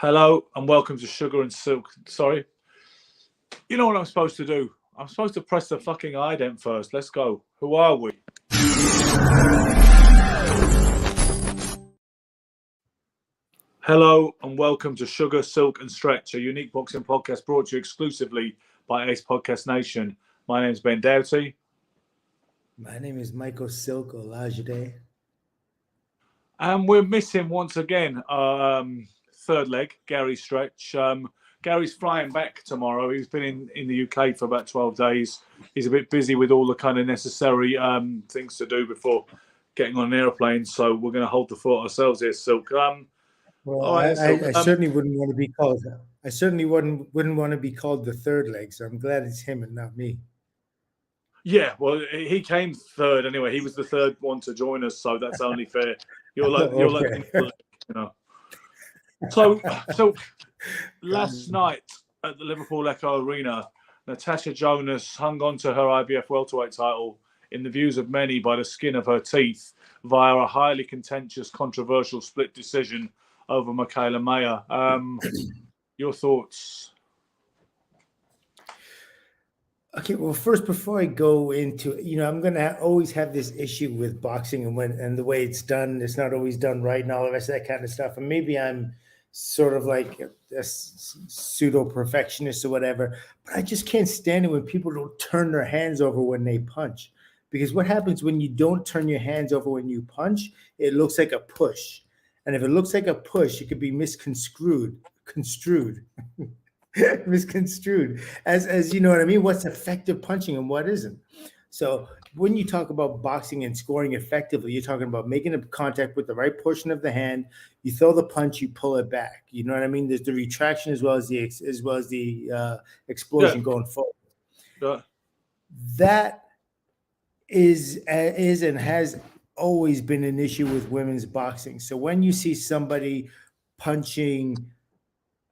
Hello and welcome to Sugar and Silk. Sorry. You know what I'm supposed to do? I'm supposed to press the fucking ident first. Let's go. Who are we? Hello and welcome to Sugar, Silk and Stretch, a unique boxing podcast brought to you exclusively by Ace Podcast Nation. My name's Ben Doughty. My name is Michael Silk Olajide. And we're missing once again third leg, Gary Stretch. Gary's flying back tomorrow. He's been in the UK for about 12 days. He's a bit busy with all the kind of necessary things to do before getting on an airplane. So we're going to hold the fort ourselves here, Silk. I certainly wouldn't want to be called. I certainly wouldn't want to be called the third leg. So I'm glad it's him and not me. Yeah, well, he came third anyway. He was the third one to join us, so that's only fair. You're like, you know. So last night at the Liverpool Echo Arena, Natasha Jonas hung on to her IBF welterweight title in the views of many by the skin of her teeth via a highly contentious, controversial split decision over Michaela Mayer. Your thoughts? Okay, well, first, before I go into, I'm going to always have this issue with boxing and the way it's done. It's not always done right and all the rest of that kind of stuff. And maybe I'm sort of like a pseudo perfectionist or whatever, but I just can't stand it when people don't turn their hands over when they punch. Because what happens when you don't turn your hands over when you punch, it looks like a push. And if it looks like a push, it could be misconstrued. Misconstrued as you know what I mean, what's effective punching and what isn't. So when you talk about boxing and scoring effectively, you're talking about making a contact with the right portion of the hand. You throw the punch, you pull it back. You know what I mean? There's the retraction as well as the explosion going forward. Yeah. That is and has always been an issue with women's boxing. So when you see somebody punching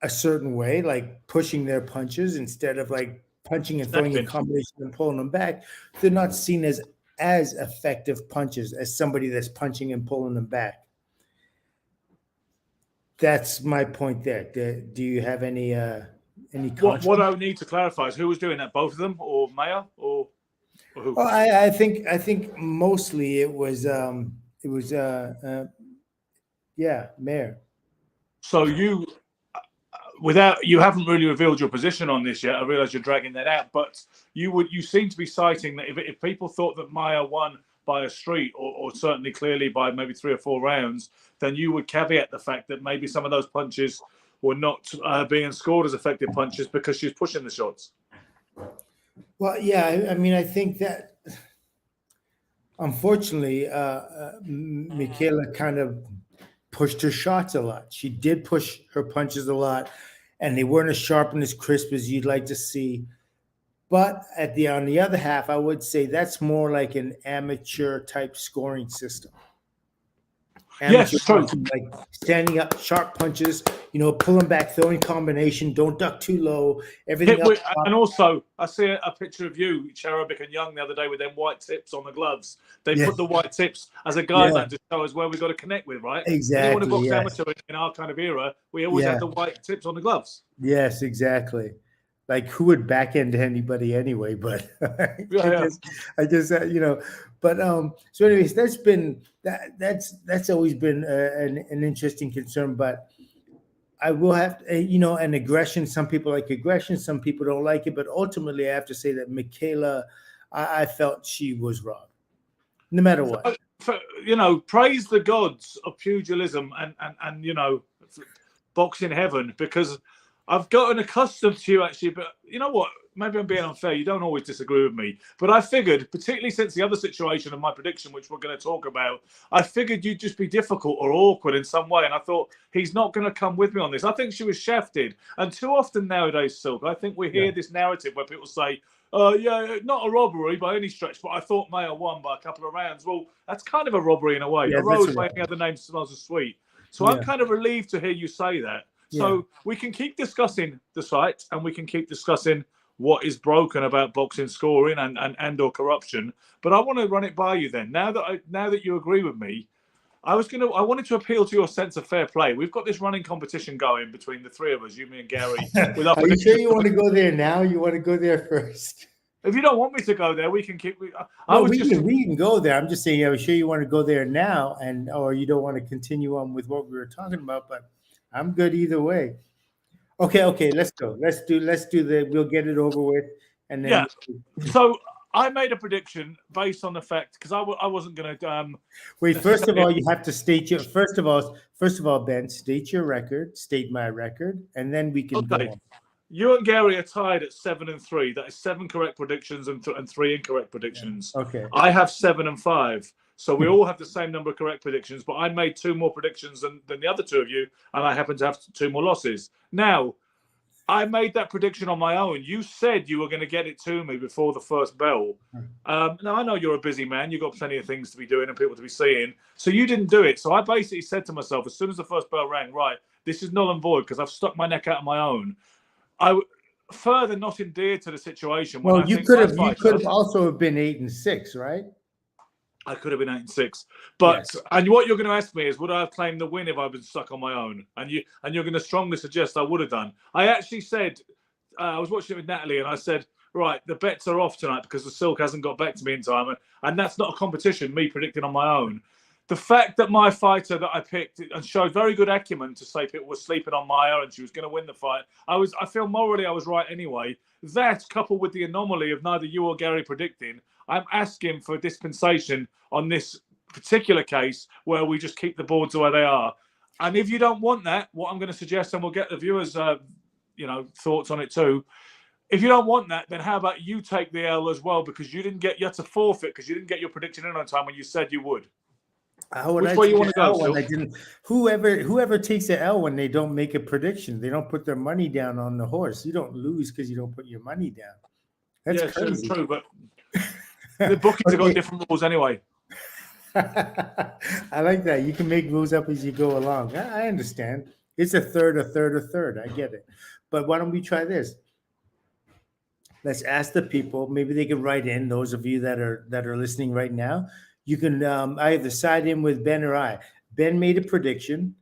a certain way, like pushing their punches instead of like punching and throwing a combination and pulling them back, they're not seen as effective punches as somebody that's punching and pulling them back. That's my point there. Do you have any what I need to clarify is who was doing that? Both of them, or Mayer, or who? Well, I think mostly it was Mayer. So you haven't really revealed your position on this yet. I realize you're dragging that out, but you seem to be citing that if people thought that Mayer won by a street or certainly clearly by maybe 3 or 4 rounds, then you would caveat the fact that maybe some of those punches were not being scored as effective punches because she's pushing the shots. Well, yeah, I mean, I think that unfortunately, Michaela kind of pushed her shots a lot. She did push her punches a lot, and they weren't as sharp and as crisp as you'd like to see. But on the other half, I would say that's more like an amateur type scoring system. Yes, true. Like standing up, sharp punches, pulling back, throwing combination, don't duck too low, everything up. And also, I see a picture of you, Cherubic and Young, the other day with them white tips on the gloves. They put the white tips as a guideline to show us where we've got to connect with, right? Exactly. Anyone who boxed amateur in our kind of era, we always had the white tips on the gloves. Yes, exactly. Like who would back end anybody anyway? But I just But so anyways, that's always been an interesting concern. But I will have an aggression. Some people like aggression, some people don't like it. But ultimately, I have to say that Michaela, I felt she was wrong, no matter what. Praise the gods of pugilism and boxing heaven, because I've gotten accustomed to you actually, but you know what? Maybe I'm being unfair. You don't always disagree with me, but I figured, particularly since the other situation of my prediction, which we're going to talk about, I figured you'd just be difficult or awkward in some way. And I thought he's not going to come with me on this. I think she was shafted. And too often nowadays, Silk, I think we hear this narrative where people say, not a robbery by any stretch, but I thought Mayer won by a couple of rounds. Well, that's kind of a robbery in a way. A rose by any other name smells as sweet. So I'm kind of relieved to hear you say that. So we can keep discussing the site and we can keep discussing what is broken about boxing scoring and or corruption. But I want to run it by you then. Now that you agree with me, I wanted to appeal to your sense of fair play. We've got this running competition going between the three of us, you, me, and Gary. With our Are you sure you want to go there now? You want to go there first? If you don't want me to go there, we can keep. We can go there. I'm just saying, are you sure you want to go there now, or you don't want to continue on with what we were talking about? But I'm good either way. Okay, let's go. Let's do we'll get it over with, and then. Yeah. So I made a prediction based on the fact because I wasn't going to. Wait. First of all, you have to state your. First of all, Ben, state your record. State my record, and then we can go on. You and Gary are tied at 7 and 3. That is 7 correct predictions and 3 incorrect predictions. Okay. I have 7 and 5. So we all have the same number of correct predictions, but I made 2 more predictions than the other 2 of you, and I happen to have 2 more losses. Now, I made that prediction on my own. You said you were going to get it to me before the first bell. Now, I know you're a busy man. You've got plenty of things to be doing and people to be seeing. So you didn't do it. So I basically said to myself, as soon as the first bell rang, right, this is null and void because I've stuck my neck out on my own. I further not endeared to the situation. Well, you could have also have been 8 and 6, right? I could have been 8 and 6, but yes. And what you're going to ask me is, would I have claimed the win if I'd been stuck on my own? And you're going to strongly suggest I would have done. I actually said, I was watching it with Natalie, and I said, right, the bets are off tonight because the silk hasn't got back to me in time, and that's not a competition. Me predicting on my own. The fact that my fighter that I picked and showed very good acumen to say people were sleeping on Maya and she was going to win the fight, I feel morally I was right anyway. That, coupled with the anomaly of neither you or Gary predicting, I'm asking for dispensation on this particular case where we just keep the boards the way they are. And if you don't want that, what I'm going to suggest, and we'll get the viewers, thoughts on it too. If you don't want that, then how about you take the L as well, because you had to forfeit because you didn't get your prediction in on time when you said you would. Which way you want to go? Whoever takes the L when they don't make a prediction, they don't put their money down on the horse. You don't lose because you don't put your money down. That's crazy. True, but the bookies have got different rules anyway. I like that. You can make rules up as you go along. I understand. It's a third. I get it. But why don't we try this? Let's ask the people. Maybe they can write in. Those of you that are listening right now. You can either side in with Ben or I. Ben made a prediction.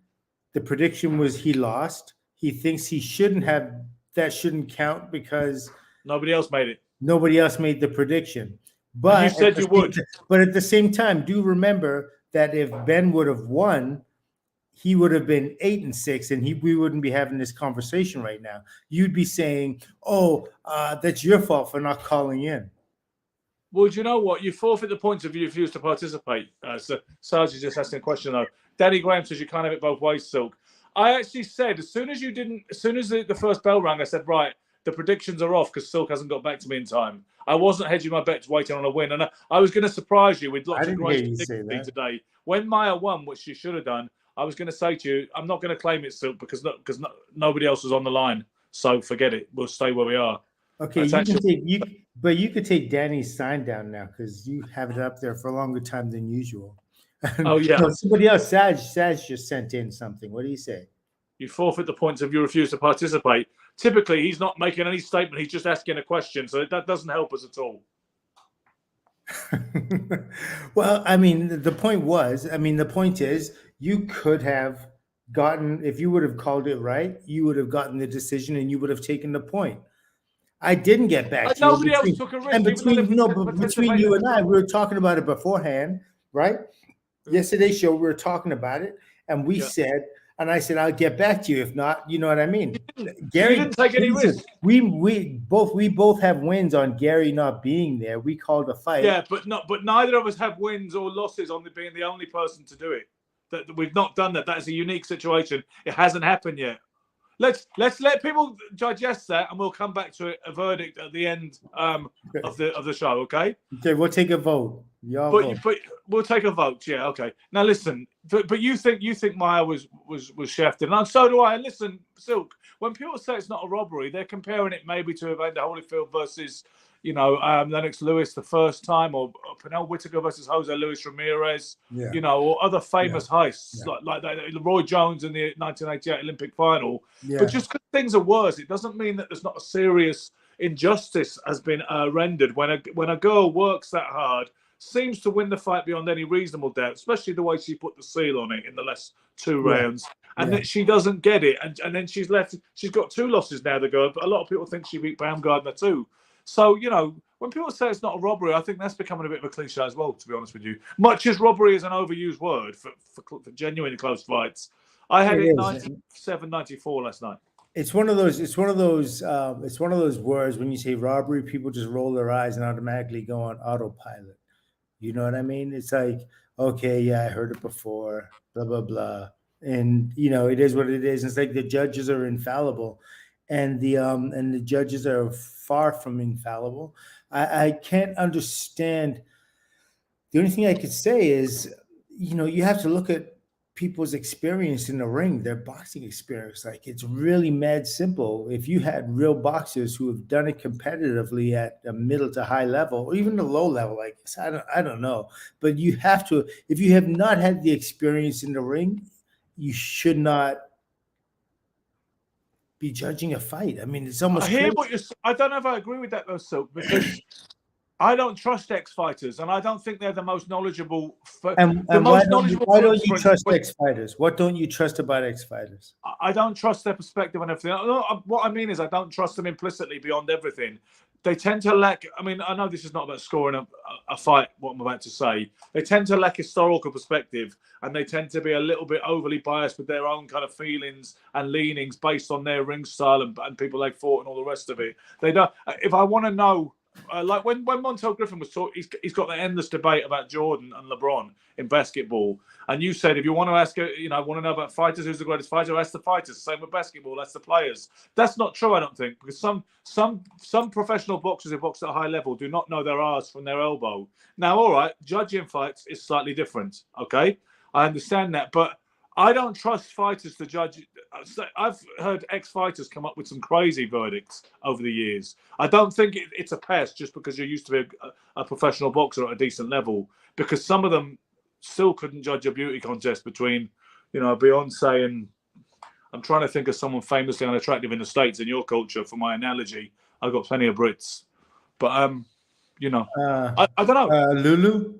The prediction was he lost. He thinks he shouldn't have. That shouldn't count because nobody else made it. Nobody else made the prediction. But you said you would. But at the same time, do remember that if Ben would have won, he would have been 8 and 6, and we wouldn't be having this conversation right now. You'd be saying, "Oh, that's your fault for not calling in." Well, do you know what? You forfeit the points if you refuse to participate. So Sarge is just asking a question, though. Danny Graham says you can't have it both ways, Silk. I actually said, as soon as the first bell rang, I said, right, the predictions are off because Silk hasn't got back to me in time. I wasn't hedging my bets waiting on a win. And I was going to surprise you with lots of great predictions today. When Maya won, which she should have done, I was going to say to you, I'm not going to claim it, Silk, because nobody else was on the line. So forget it. We'll stay where we are. Okay, you could take Danny's sign down now because you have it up there for a longer time than usual. Oh, yeah. No, somebody else, Saj just sent in something. What do you say? You forfeit the points if you refuse to participate. Typically, he's not making any statement. He's just asking a question. So that doesn't help us at all. Well, the point is you could have gotten, if you would have called it right, you would have gotten the decision and you would have taken the point. I didn't get back to nobody else took a risk. And between you and I, we were talking about it beforehand, right? Yesterday's show, we were talking about it, and we said, and I said, I'll get back to you. If not, you know what I mean? Gary didn't take any risk. We both have wins on Gary not being there. We called a fight. Yeah, but neither of us have wins or losses on being the only person to do it. That we've not done that. That is a unique situation. It hasn't happened yet. Let's let people digest that, and we'll come back to a verdict at the end of the show. Okay. Okay, we'll take a vote. But we'll take a vote. Yeah. Okay. Now listen. But you think Maya was shafted, and so do I. And listen, Silk. When people say it's not a robbery, they're comparing it maybe to Evander Holyfield versus Lennox Lewis the first time, or Pernell Whitaker versus Jose Luis Ramirez, or other famous heists like that, Roy Jones in the 1988 Olympic final. Yeah. But just because things are worse, it doesn't mean that there's not a serious injustice has been rendered when a girl works that hard seems to win the fight beyond any reasonable doubt, especially the way she put the seal on it in the last 2 Yeah. rounds. And then she doesn't get it. And then she's left. She's got 2 losses now, the girl. But a lot of people think she beat Baumgardner too. So, you know, when people say it's not a robbery, I think that's becoming a bit of a cliche as well, to be honest with you. Much as robbery is an overused word for genuine close fights. I had it 97-94 last night. It's one of those words when you say robbery, people just roll their eyes and automatically go on autopilot. You know what I mean? It's like, okay, yeah, I heard it before, blah, blah, blah. And, you know, it is what it is. It's like the judges are infallible, and the judges are far from infallible. I can't understand. The only thing I could say is, you know, you have to look at people's experience in the ring, their boxing experience. Like, it's really mad simple. If you had real boxers who have done it competitively at a middle to high level, or even the low level, I guess, I don't know. But you have to, if you have not had the experience in the ring, you should not be judging a fight. I mean, it's almost. I hear what you're. I don't know if I agree with that though, Silk, because I don't trust ex-fighters, and I don't think they're the most knowledgeable. And why don't you trust ex-fighters? What don't you trust about ex-fighters? I don't trust their perspective on everything. What I mean is, I don't trust them implicitly beyond everything. They tend to lack. I mean, I know this is not about scoring a fight. What I'm about to say, they tend to lack historical perspective, and they tend to be a little bit overly biased with their own kind of feelings and leanings based on their ring style and people they fought and all the rest of it. They don't. If I want to know. Like when Montel Griffin was talking, he's got that endless debate about Jordan and LeBron in basketball. And you said, if you want to ask, you know, want to know about fighters, who's the greatest fighter, ask the fighters. Same with basketball, that's the players. That's not true, I don't think, because some professional boxers who box at a high level do not know their arse from their elbow. Now, all right, judging fights is slightly different, okay? I understand that, but I don't trust fighters to judge. I've heard ex-fighters come up with some crazy verdicts over the years. I don't think it's a pass just because you're used to be a professional boxer at a decent level, because some of them still couldn't judge a beauty contest between, you know, Beyonce and I'm trying to think of someone famously unattractive in the States in your culture for my analogy. I've got plenty of Brits. But, you know, I don't know. Lulu?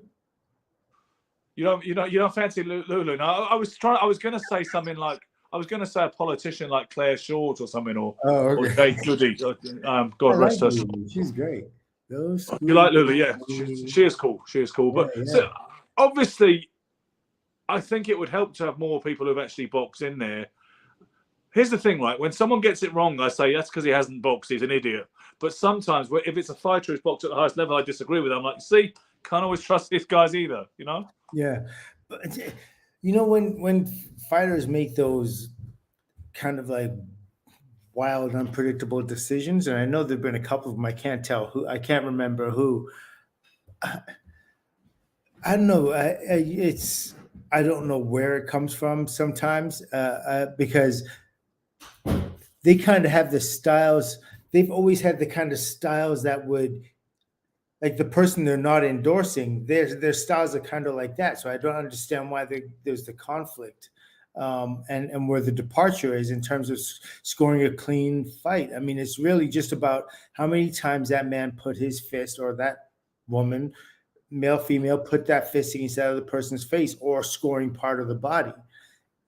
You don't fancy Lulu. No, I was going to say something like, I was going to say a politician like Claire Short or something, or Jay Goody. God rest her soul. She's great. You like Lulu? Yeah, she is cool. She is cool. But so, obviously, I think it would help to have more people who've actually boxed in there. Here's the thing, right? When someone gets it wrong, I say that's because he hasn't boxed. He's an idiot. But sometimes, if it's a fighter who's boxed at the highest level, I disagree with them. I'm like, see, can't always trust these guys either. You know? Yeah, but you know, when fighters make those kind of like wild, unpredictable decisions, and I know there've been a couple of them. I can't remember who. I don't know. I don't know where it comes from sometimes, because they kind of have the styles. They've always had the kind of styles that would, like the person they're not endorsing, their styles are kind of like that. So I don't understand why there's the conflict, and where the departure is in terms of scoring a clean fight. I mean, it's really just about how many times that man put his fist, or that woman, male, female, put that fist against that other person's face, or scoring part of the body.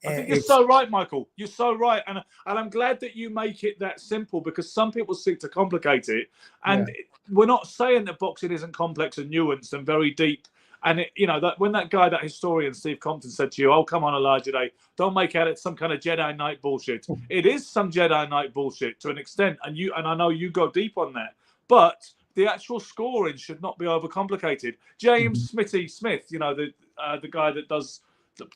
I think you're so right, Michael. You're so right. And I'm glad that you make it that simple, because some people seek to complicate it. And we're not saying that boxing isn't complex and nuanced and very deep. And, you know, that when that historian, Steve Compton, said to you, oh, come on, Elijah Day, don't make out it's some kind of Jedi Knight bullshit. It is some Jedi Knight bullshit to an extent. And I know you go deep on that. But the actual scoring should not be overcomplicated. James Smitty Smith, you know, the guy that does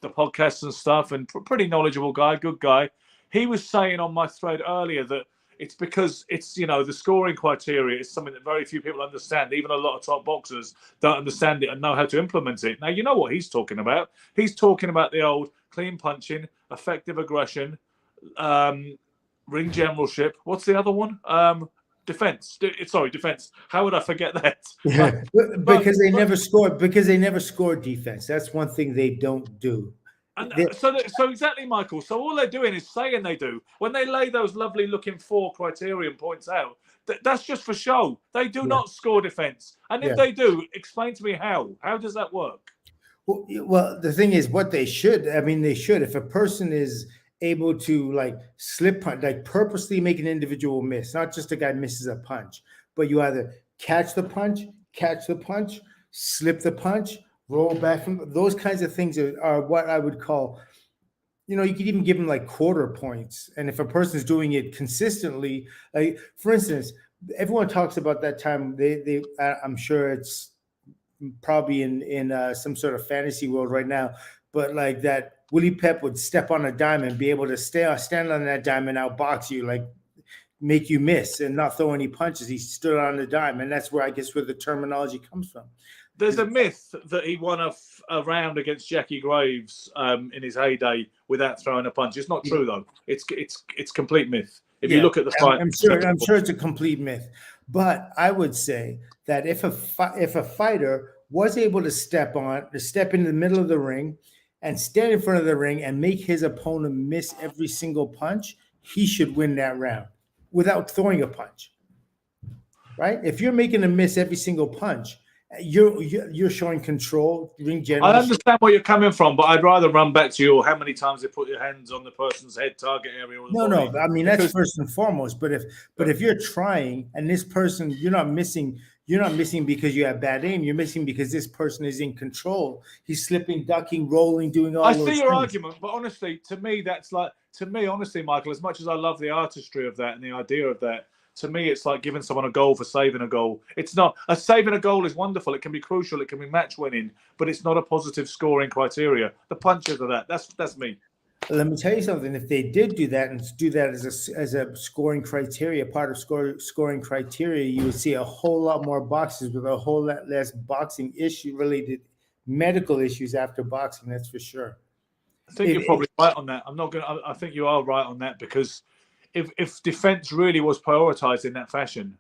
the podcasts and stuff, and pretty knowledgeable guy, good guy. He was saying on my thread earlier that it's because it's, you know, the scoring criteria is something that very few people understand. Even a lot of top boxers don't understand it and know how to implement it. Now, you know what he's talking about. He's talking about the old clean punching, effective aggression, ring generalship. What's the other one? Defense. Defense. How would I forget that? Because they never score. Because they never score defense. That's one thing they don't do. And so exactly, Michael. So all they're doing is saying they do. When they lay those lovely looking 4 criterion points out, that's just for show. They do not score defense. And if they do, explain to me how. How does that work? Well, the thing is, what they should. I mean, they should. If a person is able to like slip punch, like purposely make an individual miss, not just a guy misses a punch, but you either catch the punch, slip the punch, roll back from those kinds of things are what I would call, you could even give them like quarter points. And if a person's doing it consistently, like for instance, everyone talks about that time I'm sure it's probably in some sort of fantasy world right now, but like that Willie Pep would step on a dime and be able to stand on that dime and outbox you, like make you miss and not throw any punches. He stood on the dime, and that's where the terminology comes from. There's a myth that he won a round against Jackie Graves in his heyday without throwing a punch. It's not true though. It's complete myth. If you look at the fight, I'm sure it's a complete myth. But I would say that if a fighter was able to step in the middle of the ring and stand in front of the ring and make his opponent miss every single punch, he should win that round without throwing a punch. Right? If you're making a miss every single punch, you're showing control, ring general. I understand where you're coming from, but I'd rather run back to how many times they put your hands on the person's head target area. Or the body. I mean, that's first and foremost. But if you're trying and this person, you're not missing because you have bad aim. You're missing because this person is in control. He's slipping, ducking, rolling, doing all those things. I see your argument, but honestly, to me, honestly, Michael, as much as I love the artistry of that and the idea of that, to me, it's like giving someone a goal for saving a goal. It's not saving a goal is wonderful. It can be crucial. It can be match winning, but it's not a positive scoring criteria. The punches of that. That's me. Let me tell you something. If they did do that and do that as a scoring criteria, part of scoring criteria, you would see a whole lot more boxes with a whole lot less boxing related medical issues after boxing. That's for sure. I think you're probably right on that. I think you are right on that because if defense really was prioritized in that fashion,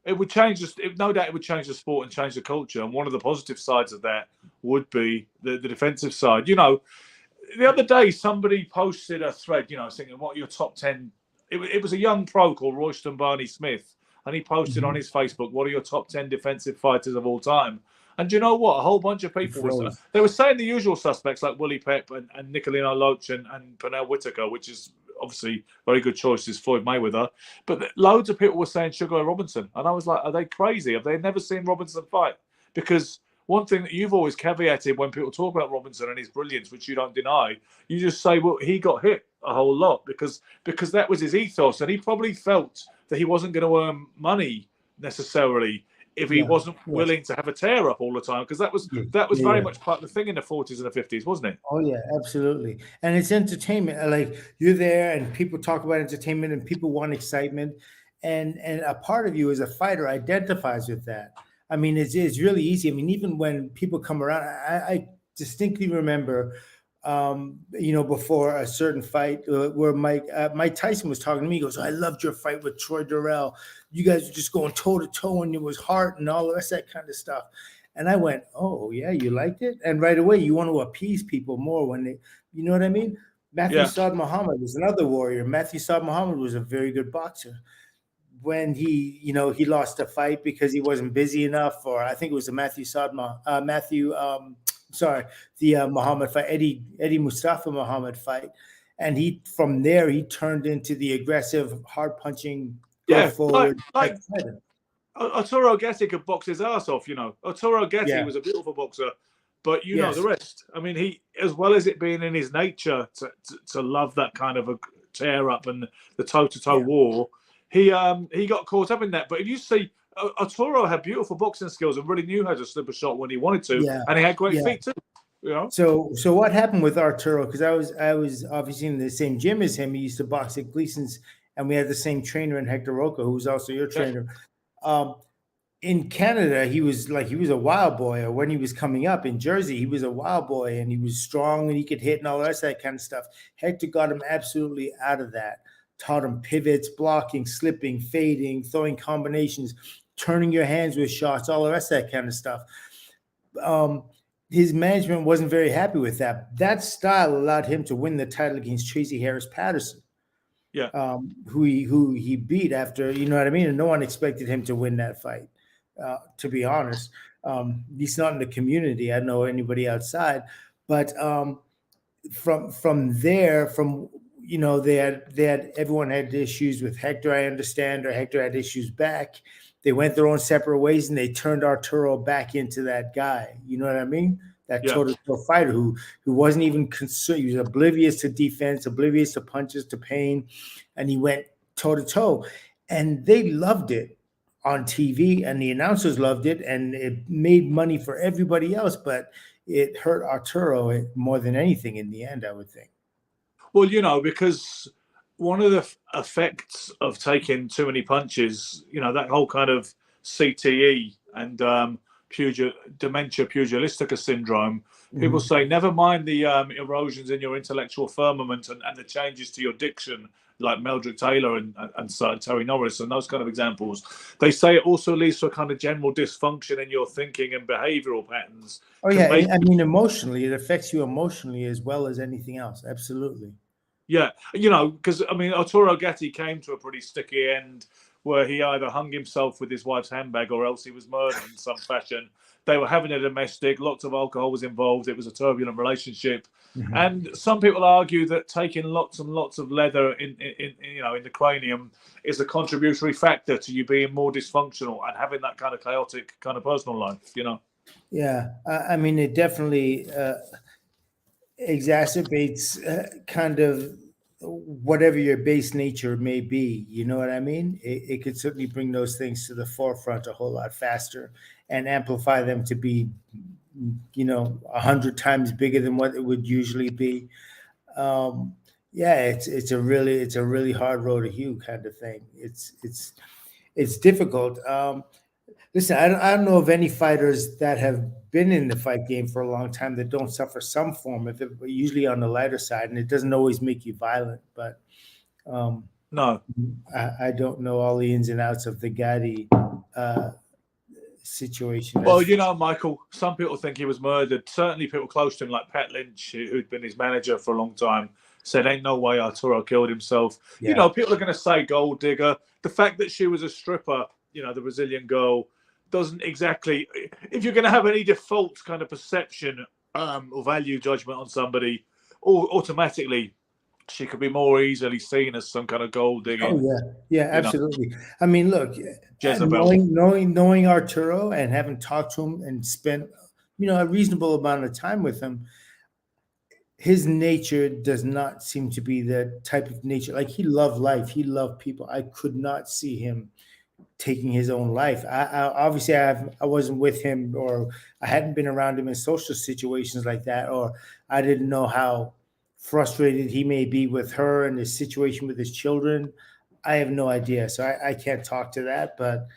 it would change. No doubt, it would change the sport and change the culture. And one of the positive sides of that would be the defensive side. The other day, somebody posted a thread, saying, what are your top 10? It was a young pro called Royston Barney Smith. And he posted on his Facebook, what are your top 10 defensive fighters of all time? And do you know what? A whole bunch of people they were saying the usual suspects like Willie Pep and Nicolino Loach and Pernell Whitaker, which is obviously very good choices, Floyd Mayweather. But loads of people were saying Sugar Ray Robinson. And I was like, are they crazy? Have they never seen Robinson fight? Because one thing that you've always caveated when people talk about Robinson and his brilliance, which you don't deny, you just say, well, he got hit a whole lot because that was his ethos. And he probably felt that he wasn't going to earn money necessarily if he wasn't willing to have a tear up all the time, because that was very much part of the thing in the 40s and the 50s, wasn't it? Oh yeah, absolutely. And it's entertainment. Like you're there and people talk about entertainment and people want excitement, and a part of you as a fighter identifies with that. I mean, it's really easy. I mean, even when people come around, I distinctly remember before a certain fight where Mike Tyson was talking to me. He goes, I loved your fight with Troy Durrell. You guys were just going toe to toe and it was heart and all the rest of that kind of stuff. And I went, oh yeah, you liked it? And right away, you want to appease people more when they, you know what I mean? Matthew Saad Muhammad was another warrior. Matthew Saad Muhammad was a very good boxer. When he lost a fight because he wasn't busy enough, or I think it was the Muhammad fight, Eddie Mustafa Muhammad fight, and from there he turned into the aggressive, hard punching, forward. Like Arturo Gatti could box his ass off. Arturo Gatti was a beautiful boxer, but know the rest. I mean, he, as well as it being in his nature to love that kind of a tear up and the toe to toe war, he got caught up in that. But if you see, Arturo had beautiful boxing skills and really knew how to slip a shot when he wanted to, and he had great feet too. So what happened with Arturo? Because I was obviously in the same gym as him. He used to box at Gleason's, and we had the same trainer in Hector Roca, who was also your trainer. In Canada, he was a wild boy. Or when he was coming up in Jersey, he was a wild boy, and he was strong and he could hit and all the rest of that kind of stuff. Hector got him absolutely out of that. Taught him pivots, blocking, slipping, fading, throwing combinations, turning your hands with shots, all the rest of that kind of stuff. his management wasn't very happy with that. That style allowed him to win the title against Tracy Harris Patterson, Yeah. who he beat after, you know what I mean? And no one expected him to win that fight, to be honest. At least not in the community. I don't know anybody outside. But from there, you know, they had everyone had issues with Hector, I understand, or Hector had issues back. They went their own separate ways, and they turned Arturo back into that guy. You know what I mean? That toe-to-toe fighter who wasn't even concerned. He was oblivious to defense, oblivious to punches, to pain, and he went toe-to-toe. And they loved it on TV, and the announcers loved it, and it made money for everybody else, but it hurt Arturo more than anything in the end, I would think. Well, you know, because one of the effects of taking too many punches, you know, that whole kind of CTE and dementia pugilistica syndrome, people say, never mind the erosions in your intellectual firmament and the changes to your diction, like Meldrick Taylor and Terry Norris and those kind of examples. They say it also leads to a kind of general dysfunction in your thinking and behavioral patterns. Oh, yeah. I mean, emotionally, it affects you emotionally as well as anything else. Absolutely. Yeah. You know, because, I mean, Arturo Gatti came to a pretty sticky end where he either hung himself with his wife's handbag or else he was murdered in some fashion. They were having a domestic, lots of alcohol was involved. It was a turbulent relationship. And some people argue that taking lots and lots of leather in the cranium is a contributory factor to you being more dysfunctional and having that kind of chaotic kind of personal life, you know? Yeah. I mean, it definitely exacerbates kind of whatever your base nature may be. You know what I mean? It could certainly bring those things to the forefront a whole lot faster and amplify them to be, you know, 100 times bigger than what it would usually be. Yeah, it's a really hard road to hew kind of thing. It's difficult. Listen, I don't know of any fighters that have been in the fight game for a long time that don't suffer some form of it, but usually on the lighter side, and it doesn't always make you violent. But no, I don't know all the ins and outs of the Gatti situation. Well, you know, Michael, some people think he was murdered. Certainly people close to him, like Pat Lynch, who'd been his manager for a long time, said, ain't no way Arturo killed himself. Yeah. You know, people are going to say gold digger. The fact that she was a stripper, you know, the Brazilian girl, doesn't exactly, if you're going to have any default kind of perception or value judgment on somebody, or automatically she could be more easily seen as some kind of gold digger. Oh yeah, absolutely. Know. I mean, look, Jezebel. knowing Arturo and having talked to him and spent, you know, a reasonable amount of time with him, his nature does not seem to be the type of nature. Like, he loved life, he loved people. I could not see him taking his own life. Obviously I wasn't with him, or I hadn't been around him in social situations like that, or I didn't know how frustrated he may be with her and his situation with his children. I have no idea, so I can't talk to that. But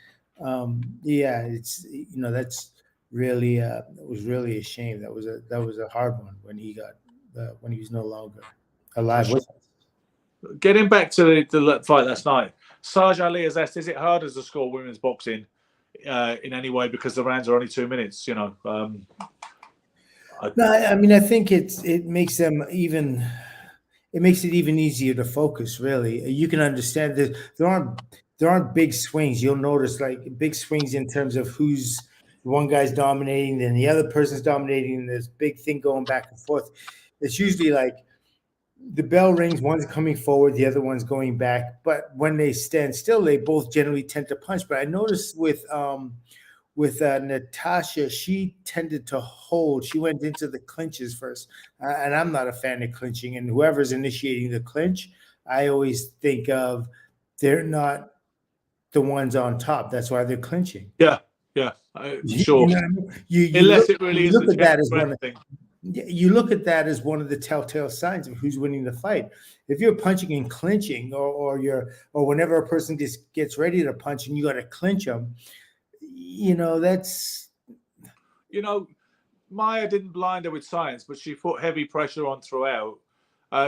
yeah, it's, you know, that's really it was really a shame. That was a hard one when he was no longer alive with us. Getting back to the fight last night, Sarge Ali has asked, is it harder to score women's boxing in any way because the rounds are only 2 minutes? You know, no, I mean, I think it makes it even easier to focus. Really, you can understand that there aren't big swings. You'll notice, like, big swings in terms of who's one guy's dominating, then the other person's dominating. And this big thing going back and forth. It's usually like the bell rings, one's coming forward, the other one's going back. But when they stand still, they both generally tend to punch. But I noticed with Natasha, she tended to hold. She went into the clinches first, and I'm not a fan of clinching. And whoever's initiating the clinch, I always think of, they're not the ones on top. That's why they're clinching. Yeah, sure. You know what I mean? Unless it really is look at that as one thing. You look at that as one of the telltale signs of who's winning the fight. If you're punching and clinching, or whenever a person just gets ready to punch and you got to clinch them, you know, that's, you know, Maya didn't blind her with science, but she put heavy pressure on throughout.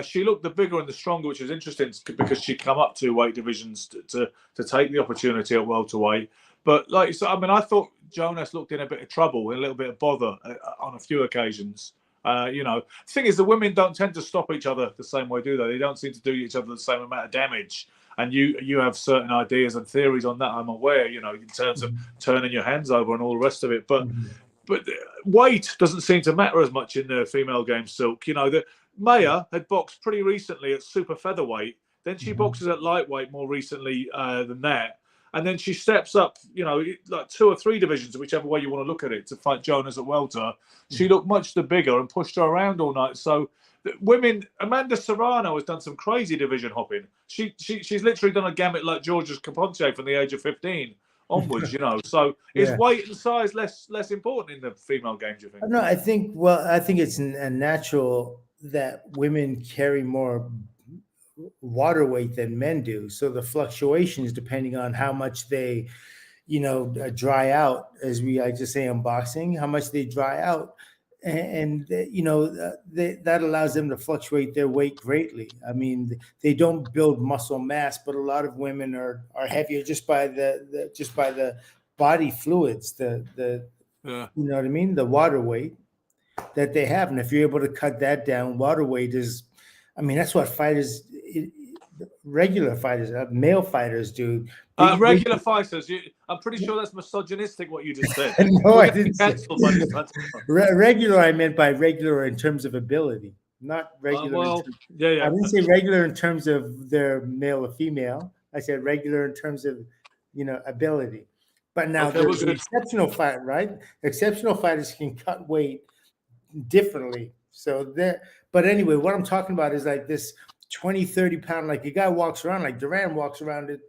She looked the bigger and the stronger, which was interesting because she'd come up 2 weight divisions to take the opportunity at welterweight. But like you said, I mean, I thought Jonas looked in a bit of trouble, a little bit of bother on a few occasions. The thing is, the women don't tend to stop each other the same way, do they? They don't seem to do each other the same amount of damage. And you have certain ideas and theories on that, I'm aware, in terms of turning your hands over and all the rest of it. But weight doesn't seem to matter as much in the female game, Silk. Maya had boxed pretty recently at super featherweight. Then she boxes at lightweight more recently than that. And then she steps up, like 2 or 3 divisions, whichever way you want to look at it, to fight Jonas at welter. She looked much the bigger and pushed her around all night. So women, Amanda Serrano has done some crazy division hopping. She's literally done a gamut like Georgia Caponte from the age of 15 onwards, So is weight and size less important in the female game, do you think? No, I think it's a natural that women carry more water weight than men do. So the fluctuations, depending on how much they, dry out, as we like to say in boxing, how much they dry out, and that allows them to fluctuate their weight greatly. I mean, they don't build muscle mass, but a lot of women are heavier just by the body fluids, you know what I mean, the water weight that they have. And if you're able to cut that down, water weight is, I mean, that's what regular fighters, male fighters do. Regular fighters. I'm pretty sure that's misogynistic what you just said. No, I didn't say. Regular, I meant by regular in terms of ability, not regular. I didn't say regular in terms of their male or female. I said regular in terms of, ability. But now there's an exceptional fight, right? Exceptional fighters can cut weight differently. So but anyway, what I'm talking about is like this 20, 30 pound, like a guy walks around, like Duran walks around at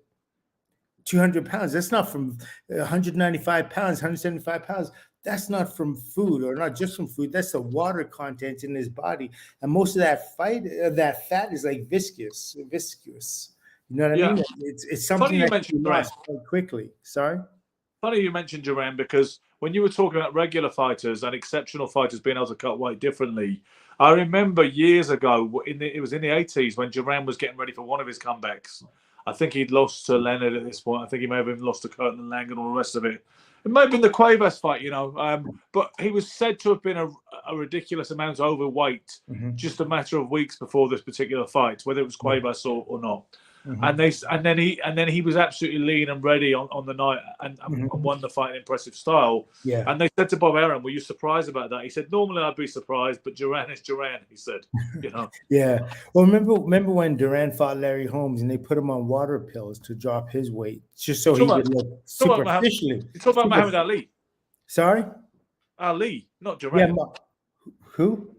200 pounds. That's not from 195 pounds, 175 pounds. That's not from food, or not just from food. That's the water content in his body. And most of that fat is like viscous. You know what I mean? It's something that you lost quite quickly. Sorry? Funny you mentioned Duran, because when you were talking about regular fighters and exceptional fighters being able to cut weight differently, I remember years ago, it was in the 80s when Duran was getting ready for one of his comebacks. I think he'd lost to Leonard at this point. I think he may have even lost to Curtin and Lang and all the rest of it. It may have been the Cuevas fight, but he was said to have been a ridiculous amount overweight just a matter of weeks before this particular fight, whether it was Cuevas or not. And then he was absolutely lean and ready on the night and won the fight in impressive style. Yeah. And they said to Bob Arum, "Were you surprised about that?" He said, "Normally I'd be surprised, but Duran is Duran." He said, Yeah. Well, remember when Duran fought Larry Holmes and they put him on water pills to drop his weight, just so he would look superficially. You talk about Muhammad Ali. Sorry? Ali, not Duran. Yeah. Who?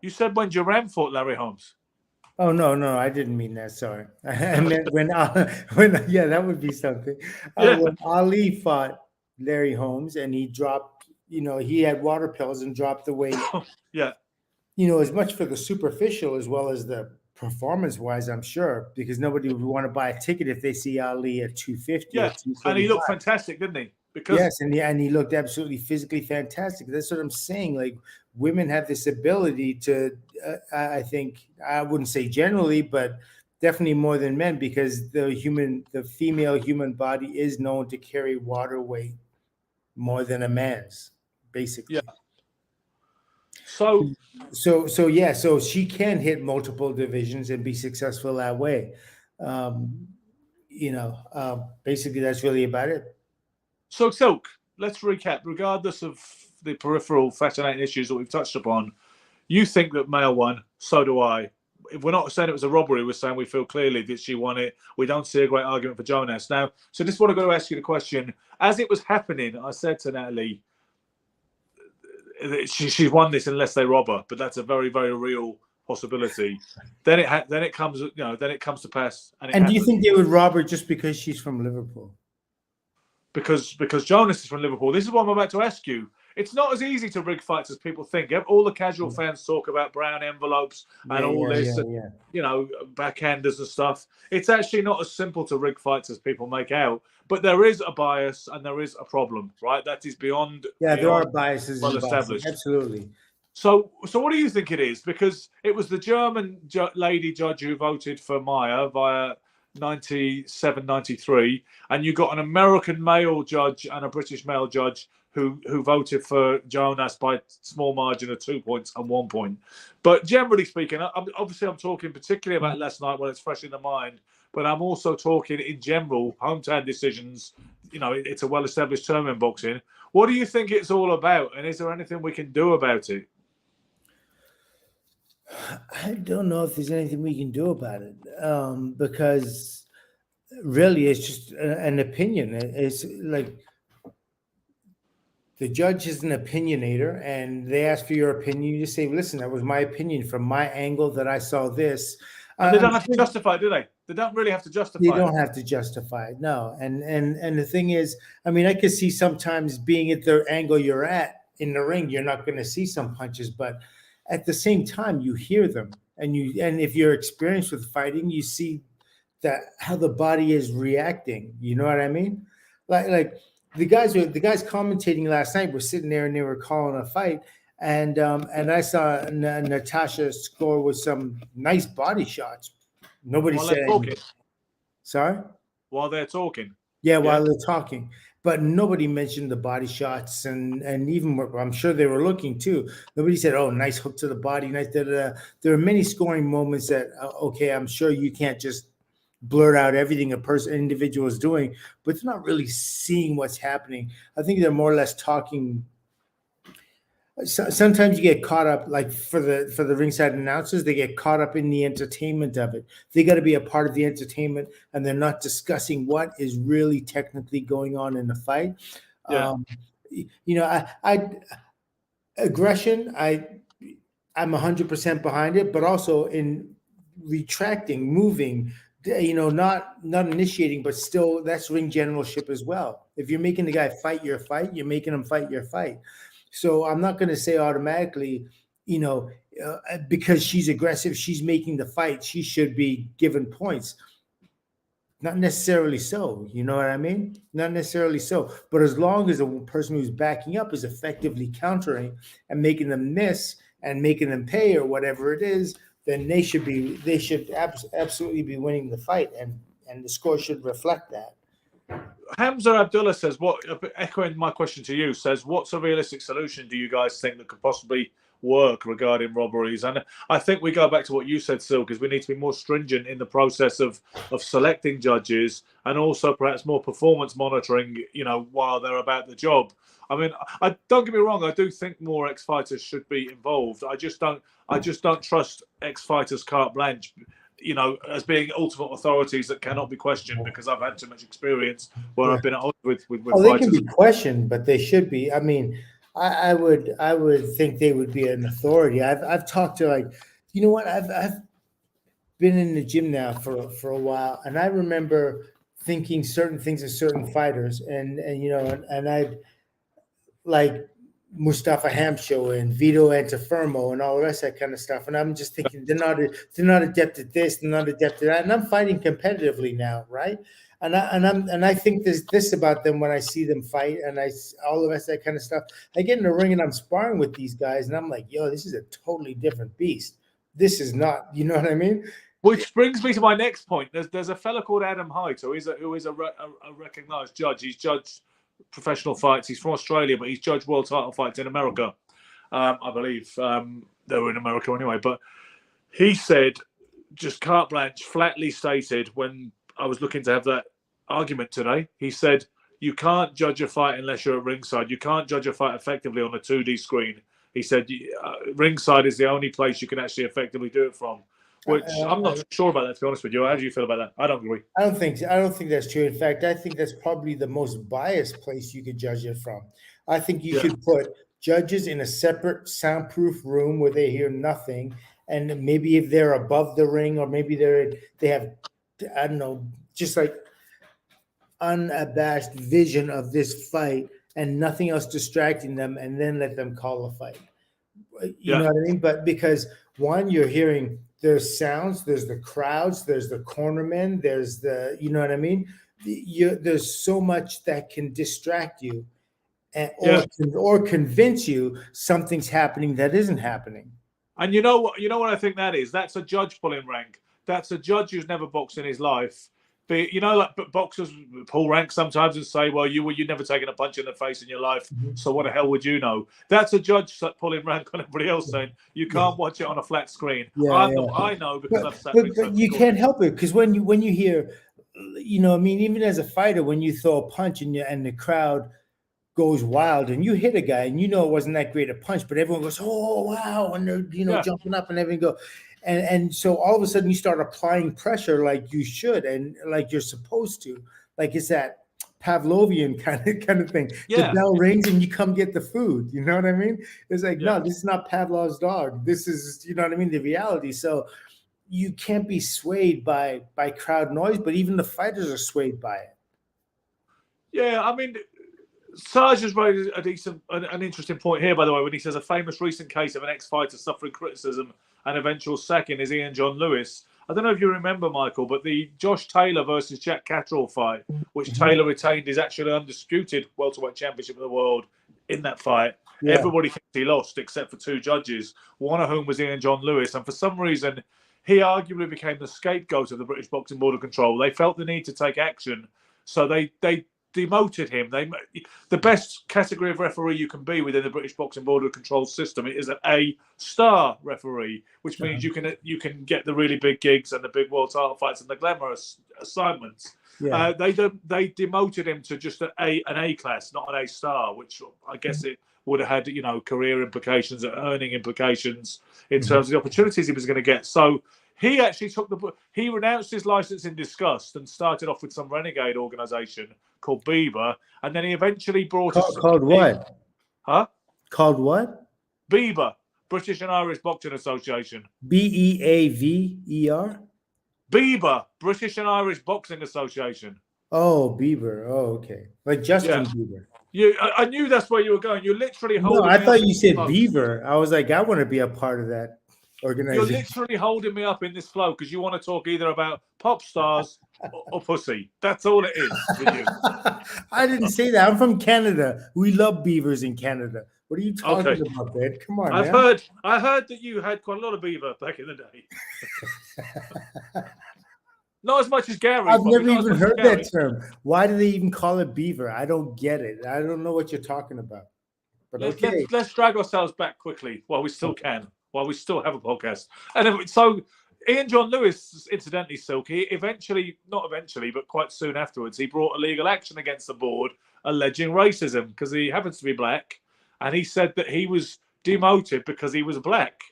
You said when Duran fought Larry Holmes. Oh no, I didn't mean that. Sorry, I meant when that would be something. When Ali fought Larry Holmes and he dropped, he had water pills and dropped the weight. As much for the superficial as well as the performance-wise, I'm sure, because nobody would want to buy a ticket if they see Ali at 250. Yeah, and he looked fantastic, didn't he? Yes, and he looked absolutely physically fantastic. That's what I'm saying. Like, women have this ability to, I think, I wouldn't say generally, but definitely more than men, because the female human body is known to carry water weight more than a man's, basically. Yeah. So she can hit multiple divisions and be successful that way. Basically that's really about it. So, Silk, let's recap. Regardless of the peripheral fascinating issues that we've touched upon, you think that Maya won. So do I. If we're not saying it was a robbery, we're saying we feel clearly that she won it. We don't see a great argument for Jonas. Now, so this is what I've got to ask you the question. As it was happening, I said to Natalie, she's won this unless they rob her, but that's a very, very real possibility. Then it comes to pass. And do you think they would rob her just because she's from Liverpool? Because Jonas is from Liverpool. This is what I'm about to ask you. It's not as easy to rig fights as people think. All the casual fans talk about brown envelopes and backhanders and stuff. It's actually not as simple to rig fights as people make out. But there is a bias and there is a problem, right? That is beyond. Yeah, there are biases. Well established. Absolutely. So what do you think it is? Because it was the German lady judge who voted for Maya via 97, 93, and you got an American male judge and a British male judge who voted for Jonas by a small margin of 2 points and 1 point. But generally speaking, I'm talking particularly about last night when it's fresh in the mind, but I'm also talking in general, hometown decisions. You know, it's a well-established term in boxing. What do you think it's all about, and is there anything we can do about it? I don't know if there's anything we can do about it, because really it's just an opinion. It's like the judge is an opinionator, and they ask for your opinion. You just say, listen, that was my opinion from my angle that I saw this. And they don't have to justify it, do they? They don't really have to justify it. You don't have to justify it, no. And the thing is, I mean, I could see sometimes being at the angle you're at in the ring, you're not going to see some punches, but at the same time, you hear them. And if you're experienced with fighting, you see that how the body is reacting. You know what I mean? Like the guys commentating last night were sitting there and they were calling a fight, and I saw Natasha score with some nice body shots. Nobody said anything. Sorry? While they're talking. Yeah, while they're talking. But nobody mentioned the body shots, and even I'm sure they were looking too. Nobody said, "Oh, nice hook to the body." Nice. There are many scoring moments that okay, I'm sure you can't just blurt out everything individual is doing, but they're not really seeing what's happening. I think they're more or less talking. Sometimes you get caught up, like for the ringside announcers, they get caught up in the entertainment of it. They got to be a part of the entertainment, and they're not discussing what is really technically going on in the fight. Yeah. Aggression, I'm 100% behind it, but also in retracting, moving, not initiating, but still that's ring generalship as well. If you're making the guy fight your fight, you're making him fight your fight. So I'm not going to say automatically, because she's aggressive, she's making the fight, she should be given points. Not necessarily so. You know what I mean? Not necessarily so. But as long as the person who's backing up is effectively countering and making them miss and making them pay or whatever it is, then they should absolutely be winning the fight, and the score should reflect that. Hamza Abdullah says, echoing my question to you, says, what's a realistic solution do you guys think that could possibly work regarding robberies? And I think we go back to what you said, Silk, is we need to be more stringent in the process of selecting judges, and also perhaps more performance monitoring, while they're about the job. I mean, don't get me wrong, I do think more ex-fighters should be involved. I just don't trust ex-fighters carte blanche, as being ultimate authorities that cannot be questioned, because I've had too much experience where I've been at odds with fighters. They can be questioned, but they should be. I mean, I would think they would be an authority. I've talked to, like, you know what? I've been in the gym now for a while, and I remember thinking certain things of certain fighters, and I'd like Mustafa Hamsho and Vito Antifermo and all the rest of that kind of stuff. And I'm just thinking they're not adept at this, they're not adept at that. And I'm fighting competitively now, right? And I think this about them when I see them fight, and all the rest of that kind of stuff. I get in the ring and I'm sparring with these guys, and I'm like, yo, this is a totally different beast. This is not, you know what I mean? Which brings me to my next point. There's a fella called Adam Height, who is a recognized judge. He's judged professional fights. He's from Australia, but he's judged world title fights in America. I believe they were in America anyway. But he said, just carte blanche, flatly stated when I was looking to have that argument today, he said, you can't judge a fight unless you're at ringside. You can't judge a fight effectively on a 2D screen. He said, ringside is the only place you can actually effectively do it from. Which I'm not sure about that, to be honest with you. How do you feel about that? I don't agree. I don't think that's true. In fact, I think that's probably the most biased place you could judge it from. I think you should put judges in a separate soundproof room where they hear nothing, and maybe if they're above the ring, or maybe they have, I don't know, just like unabashed vision of this fight and nothing else distracting them, and then let them call a fight. You know what I mean? But because one, you're hearing, there's sounds, there's the crowds, there's the cornermen, there's the, you know what I mean? There's so much that can distract you, or convince you something's happening that isn't happening. And you know what I think that is? That's a judge pulling rank. That's a judge who's never boxed in his life, But like boxers pull rank sometimes and say, "Well, you've never taken a punch in the face in your life, so what the hell would you know?" That's a judge pulling rank on everybody else, saying you can't watch it on a flat screen. I know because I've sat. But you can't help it, because when you hear, I mean, even as a fighter, when you throw a punch and the crowd goes wild and you hit a guy and it wasn't that great a punch, but everyone goes, "Oh wow," and they're jumping up and everything go. And so all of a sudden you start applying pressure like you should and like you're supposed to. Like it's that Pavlovian kind of thing. Yeah. The bell rings and you come get the food. You know what I mean? It's like, no, this is not Pavlov's dog. This is, you know what I mean, the reality. So you can't be swayed by crowd noise, but even the fighters are swayed by it. Yeah, I mean, Sarge has raised an interesting point here, by the way, when he says a famous recent case of an ex-fighter suffering criticism and eventual sacking is Ian John Lewis. I don't know if you remember, Michael, but the Josh Taylor versus Jack Catterall fight, which Taylor retained, is actually undisputed welterweight championship of the world in that fight. Yeah. Everybody thinks he lost except for two judges, one of whom was Ian John Lewis. And for some reason, he arguably became the scapegoat of the British Boxing Board of Control. They felt the need to take action, so they demoted him. The best category of referee you can be within the British Boxing Board of Control system is an A-star referee, which means you can get the really big gigs and the big world title fights and the glamorous assignments. Yeah. They demoted him to just an A class, not an A-star, which I guess it would have had career implications and earning implications in terms of the opportunities he was going to get. So he actually he renounced his license in disgust and started off with some renegade organization called Beaver, and then he eventually brought called what? Huh? Called what? Beaver, British and Irish Boxing Association. Beaver. Beaver, British and Irish Boxing Association. Oh, Beaver. Oh, okay. Like Justin Bieber. I knew that's where you were going. You're literally holding. No, I thought you said Beaver. I was like, I want to be a part of that organization. You're literally holding me up in this flow because you want to talk either about pop stars or pussy. That's all it is with you. I didn't say that. I'm from Canada. We love beavers in Canada. What are you talking about, man? Come on, I heard that you had quite a lot of beaver back in the day. Not as much as Gary. I've never even heard that term. Why do they even call it beaver? I don't get it. I don't know what you're talking about. But let's drag ourselves back quickly while we still can, while we still have a podcast. And so Ian John Lewis, incidentally, Silky, but quite soon afterwards, he brought a legal action against the board alleging racism because he happens to be black. And he said that he was demoted because he was black.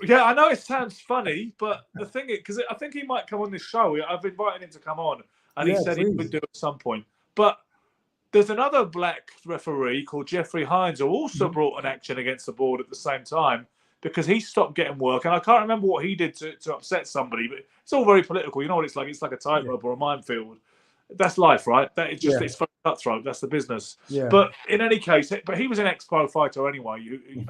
Yeah, I know it sounds funny, but the thing is, because I think he might come on this show. I've invited him to come on, and he said he would do it at some point. But there's another black referee called Jeffrey Hines who also brought an action against the board at the same time because he stopped getting work. And I can't remember what he did to upset somebody, but it's all very political. You know what it's like? It's like a tightrope or a minefield. That's life, right? It's very cutthroat. That's the business. Yeah. But in any case, he was an ex-pro fighter anyway. Who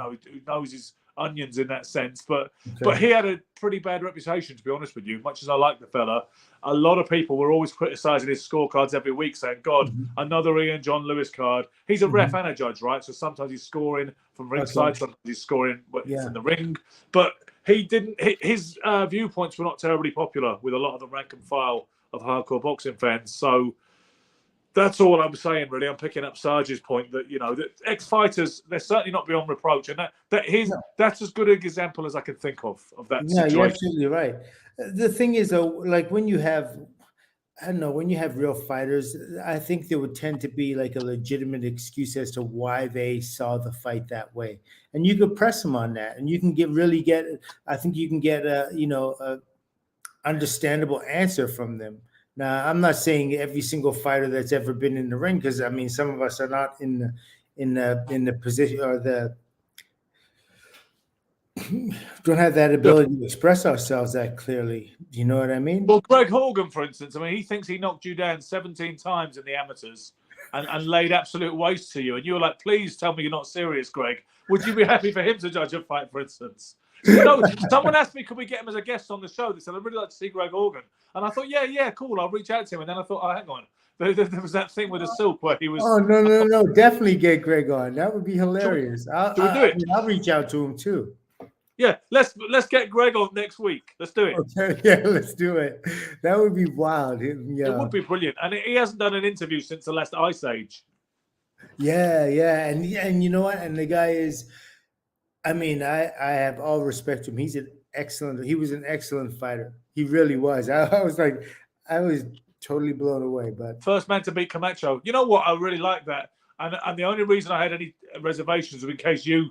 knows his onions in that sense. But he had a pretty bad reputation, to be honest with you. Much as I like the fella, a lot of people were always criticising his scorecards every week, saying, "God, another Ian John Lewis card." He's a ref and a judge, right? So sometimes he's scoring from ringside, sometimes he's scoring in the ring. But he didn't. His viewpoints were not terribly popular with a lot of the rank and file of hardcore boxing fans. So that's all I'm saying, really. I'm picking up Sarge's point that, that ex-fighters, they're certainly not beyond reproach. And that's as good an example as I can think of that situation. You're absolutely right. The thing is, though, like when you have real fighters, I think there would tend to be like a legitimate excuse as to why they saw the fight that way. And you could press them on that. And you can get a understandable answer from them. Now, I'm not saying every single fighter that's ever been in the ring, because I mean, some of us are not in the position or don't have that ability to express ourselves that clearly. Do you know what I mean? Well, Greg Horgan, for instance, I mean, he thinks he knocked you down 17 times in the amateurs and laid absolute waste to you, and you were like, "Please tell me you're not serious, Greg." Would you be happy for him to judge a fight, for instance? Someone asked me, could we get him as a guest on the show? They said, I'd really like to see Greg Horgan. And I thought, yeah, cool. I'll reach out to him. And then I thought, oh, hang on. There was that thing with the silk where he was. Oh, no. Definitely get Greg on. That would be hilarious. Should we do it? I'll reach out to him too. Yeah, let's get Greg on next week. Let's do it. Okay, yeah, let's do it. That would be wild. It would be brilliant. And he hasn't done an interview since the last Ice Age. Yeah, and you know what? And the guy is, I mean, I have all respect to him. He was an excellent fighter. He really was. I was totally blown away. But First man to beat Camacho. You know what? I really like that. And the only reason I had any reservations was in case you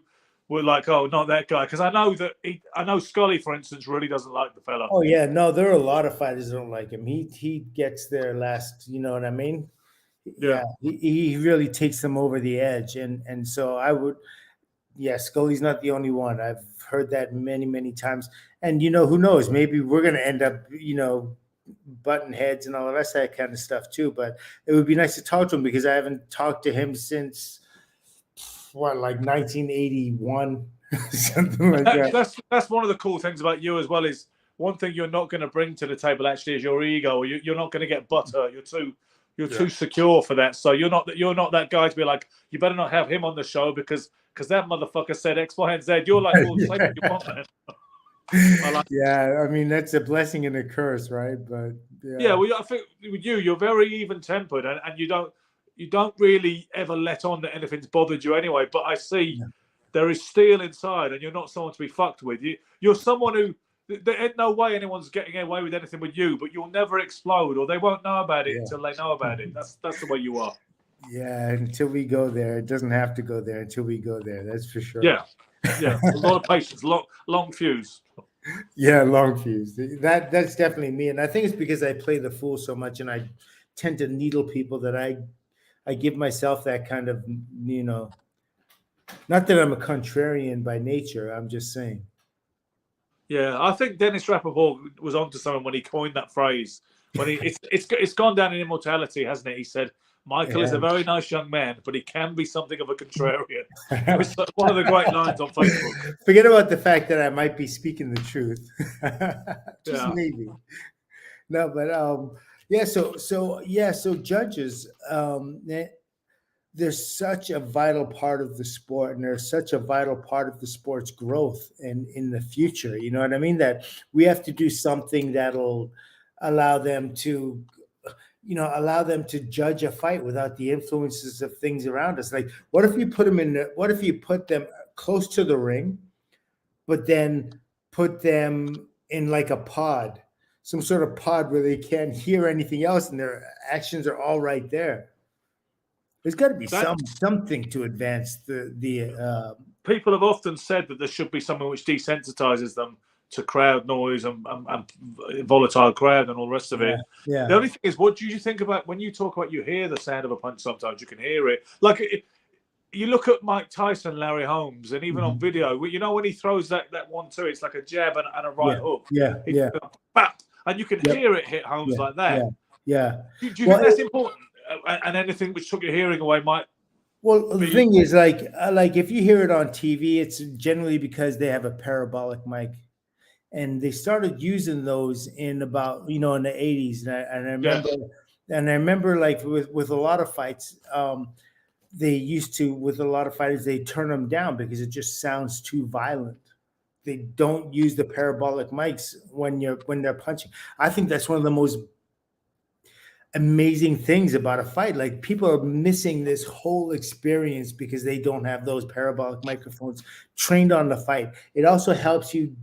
were like, oh, not that guy. Because I know Scully, for instance, really doesn't like the fella. oh yeah, no, there are a lot of fighters that don't like him. He gets there last, you know what I mean? Yeah, he really takes them over the edge. And so I would, yeah, Scully's not the only one. I've heard that many times. And you know, who knows? Maybe we're gonna end up, you know, button heads and all the rest of that kind of stuff too. But it would be nice to talk to him because I haven't talked to him since what, like 1981, something like that. That's one of the cool things about you as well. Is one thing you're not going to bring to the table actually is your ego. You're not going to get butt hurt. You're too secure for that. So you're not that guy to be like, you better not have him on the show because that motherfucker said X, Y, and Z. You're like, well, say what you want, man. Yeah, I mean that's a blessing and a curse, right? But yeah, well, I think with you're very even tempered, and you don't really ever let on that anything's bothered you anyway. But I see there is steel inside, and you're not someone to be fucked with. You're someone who there ain't no way anyone's getting away with anything with you, but you'll never explode, or they won't know about it until they know about it. That's the way you are. Yeah, until we go there, it doesn't have to go there until we go there. That's for sure. Yeah, a lot of patience, long fuse. Yeah, long fuse. That's definitely me, and I think it's because I play the fool so much, and I tend to needle people that I give myself that kind of, you know, not that I'm a contrarian by nature. I'm just saying. Yeah, I think Dennis Rappaport was onto something when he coined that phrase. When it's gone down in immortality, hasn't it? He said, Michael is a very nice young man, but he can be something of a contrarian. It's one of the great lines on Facebook. Forget about the fact that I might be speaking the truth. Just maybe. No, but so judges, they're such a vital part of the sport, and they're such a vital part of the sport's growth and in the future. You know what I mean? That we have to do something that'll allow them to judge a fight without the influences of things around us. Like, what if you put them close to the ring, but then put them in like a pod, some sort of pod where they can't hear anything else and their actions are all right there. There's got to be something to advance the. People have often said that there should be something which desensitizes them to crowd noise and volatile crowd and all the rest of it. Yeah. The only thing is, what do you think about when you talk about you hear the sound of a punch? Sometimes you can hear it. Like you look at Mike Tyson, Larry Holmes, and even on video, you know when he throws that 1-2, it's like a jab and a right hook. Yeah. Bap, and you can hear it hit Holmes like that. Yeah. Do you think that's important? And anything which took your hearing away might. Well, the thing is, like if you hear it on TV, it's generally because they have a parabolic mic, and they started using those in about in the 80s, and I remember like with a lot of fights, they used to with a lot of fighters they turn them down because it just sounds too violent. They don't use the parabolic mics when they're punching. I think that's one of the most amazing things about a fight. Like, people are missing this whole experience because they don't have those parabolic microphones trained on the fight. It also helps you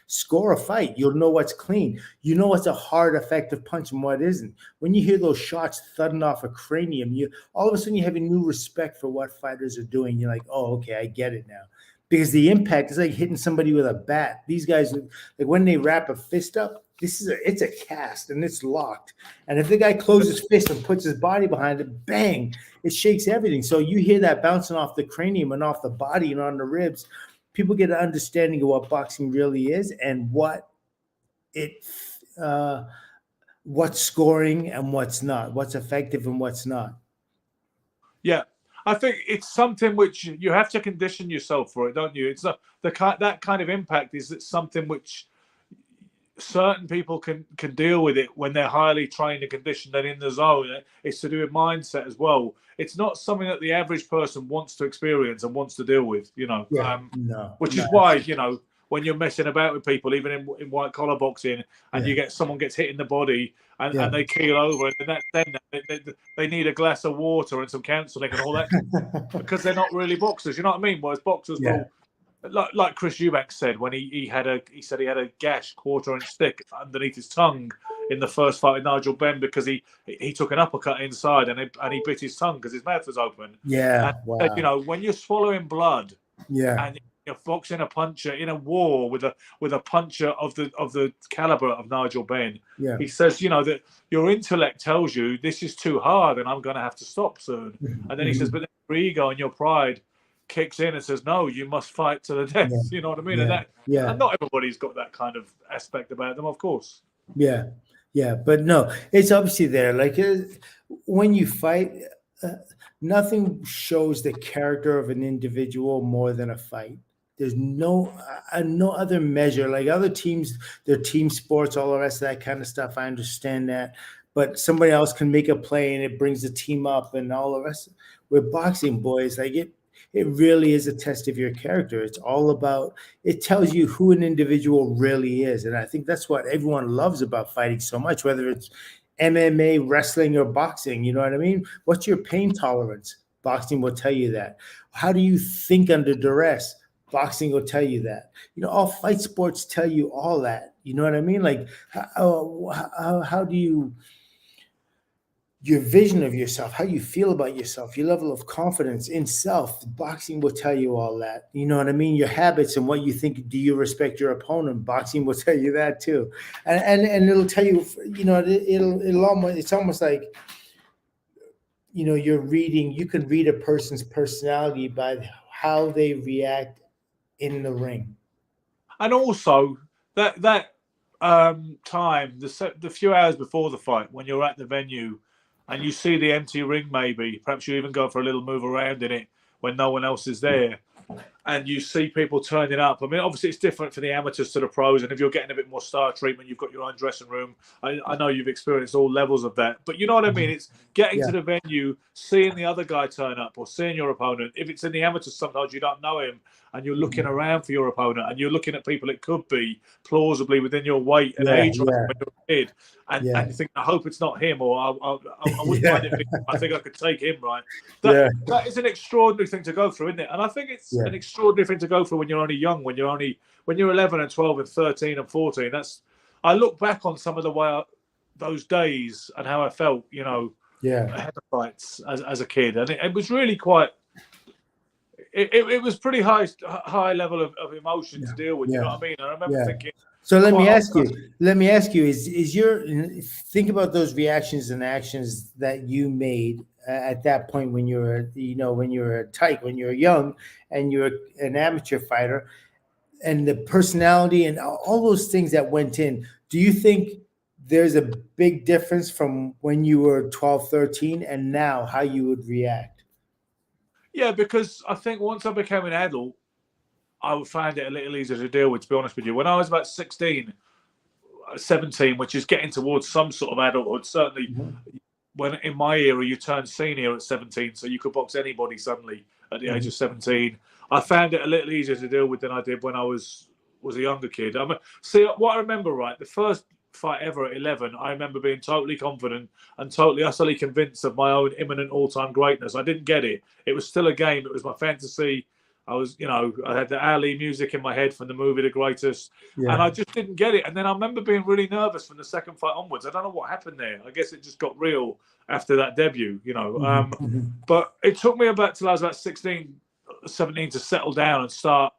score a fight. You'll know what's clean. You know what's a hard, effective punch and what isn't. When you hear those shots thudding off a cranium, you all of a sudden you have a new respect for what fighters are doing. You're like, oh, okay, I get it now. Because the impact is like hitting somebody with a bat. These guys, like when they wrap a fist up, it's a cast and it's locked. And if the guy closes his fist and puts his body behind it, bang, it shakes everything. So you hear that bouncing off the cranium and off the body and on the ribs. People get an understanding of what boxing really is and what's scoring and what's not, what's effective and what's not. Yeah. I think it's something which you have to condition yourself for it, don't you? It's that kind of impact is something which certain people can deal with it when they're highly trained and conditioned and in the zone. It's to do with mindset as well. It's not something that the average person wants to experience and wants to deal with, which is why, when you're messing about with people, even in white collar boxing, and you get someone gets hit in the body and they keel over, and then they need a glass of water and some counselling and all that because they're not really boxers. You know what I mean? Whereas boxers will, like Chris Eubanks said when he said he had a gash 1/4-inch thick underneath his tongue in the first fight with Nigel Benn because he took an uppercut inside and he bit his tongue because his mouth was open. Yeah, and, when you're swallowing blood, and you're boxing a puncher in a war with a puncher of the caliber of Nigel Benn. He says, that your intellect tells you this is too hard and I'm going to have to stop soon. And then he says, but then your ego and your pride kicks in and says, no, you must fight to the death. You know what I mean? And not everybody's got that kind of aspect about them, of course. But no, it's obviously there. Like when you fight, nothing shows the character of an individual more than a fight. There's no other measure. Like other teams, they're team sports, all the rest of that kind of stuff. I understand that, but somebody else can make a play and it brings the team up and all the rest. With boxing, boys, like it really is a test of your character. It's all about, it tells you who an individual really is. And I think that's what everyone loves about fighting so much, whether it's MMA, wrestling, or boxing. You know what I mean? What's your pain tolerance? Boxing will tell you that. How do you think under duress? Boxing will tell you that. All fight sports tell you all that. You know what I mean? Like, how do you, your vision of yourself, how you feel about yourself, your level of confidence in self, boxing will tell you all that. You know what I mean? Your habits and what you think, do you respect your opponent? Boxing will tell you that too. And it'll tell you, it'll almost, it's almost like, you can read a person's personality by how they react in the ring. And also that time, the few hours before the fight, when you're at the venue and you see the empty ring, maybe perhaps you even go for a little move around in it when no one else is there, and you see people turning up. I mean, obviously it's different for the amateurs to the pros, and if you're getting a bit more star treatment, you've got your own dressing room. I know you've experienced all levels of that, but you know what I mean? It's getting to the venue, seeing the other guy turn up or seeing your opponent. If it's in the amateurs, sometimes you don't know him and you're looking around for your opponent and you're looking at people it could be plausibly within your weight and age when you're a kid. And you think, I hope it's not him, or I wouldn't mind it. I think I could take him, right? That is an extraordinary thing to go through, isn't it? And I think it's an extraordinary thing to go through when you're only young, when you're 11 and 12 and 13 and 14. I look back on some of the way those days and how I felt, ahead of fights as a kid, and it was really quite. It was pretty high level of emotion to deal with. You know what I mean? And I remember thinking. So let me ask you: Is your, think about those reactions and actions that you made at that point when you were, when you were a tyke, when you were young, and you're an amateur fighter, and the personality and all those things that went in. Do you think there's a big difference from when you were 12, 13 and now how you would react? Yeah, because I think once I became an adult, I would find it a little easier to deal with, to be honest with you. When I was about 16, 17, which is getting towards some sort of adulthood, certainly when in my era, you turned senior at 17, so you could box anybody suddenly at the age of 17. I found it a little easier to deal with than I did when I was a younger kid. See, what I remember, right, the first fight ever at 11, I remember being totally confident and totally utterly convinced of my own imminent all-time greatness. I didn't get it. It was still a game. It was my fantasy. I was, I had the Ali music in my head from the movie The Greatest, and I just didn't get it. And then I remember being really nervous from the second fight onwards. I don't know what happened there. I guess it just got real after that debut, But it took me till I was about 16, 17 to settle down and start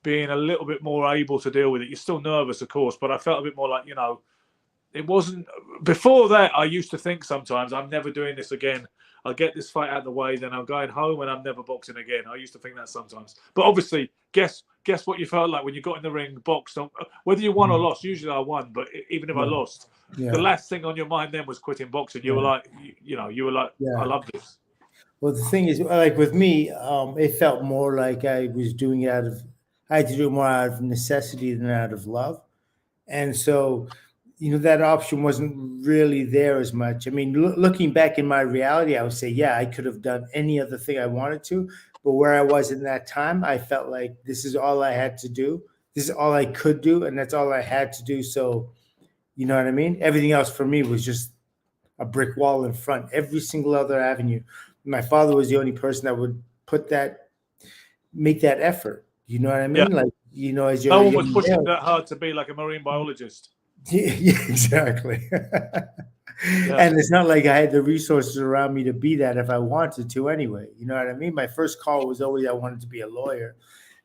being a little bit more able to deal with it. You're still nervous, of course, but I felt a bit more like, it wasn't. Before that, I used to think sometimes, I'm never doing this again. I'll get this fight out of the way, then I'm going home and I'm never boxing again. I used to think that sometimes. But obviously, guess what you felt like when you got in the ring, boxed. Whether you won or lost, usually I won, but even if I lost, the last thing on your mind then was quitting boxing. You were like, you were like, I love this. Well, the thing is, like with me, it felt more like I was doing it I had to do it more out of necessity than out of love. And so, that option wasn't really there as much. I mean, looking back in my reality, I would say, yeah, I could have done any other thing I wanted to, but where I was in that time, I felt like this is all I had to do. This is all I could do, and that's all I had to do. So, you know what I mean? Everything else for me was just a brick wall in front. Every single other avenue. My father was the only person that would make that effort. You know what I Yeah. mean? Like, as No you're one was pushing young. that hard to be like a marine biologist. Yeah, exactly. Yeah. And it's not like I had the resources around me to be that if I wanted to anyway. You know what I mean? My first call was always I wanted to be a lawyer.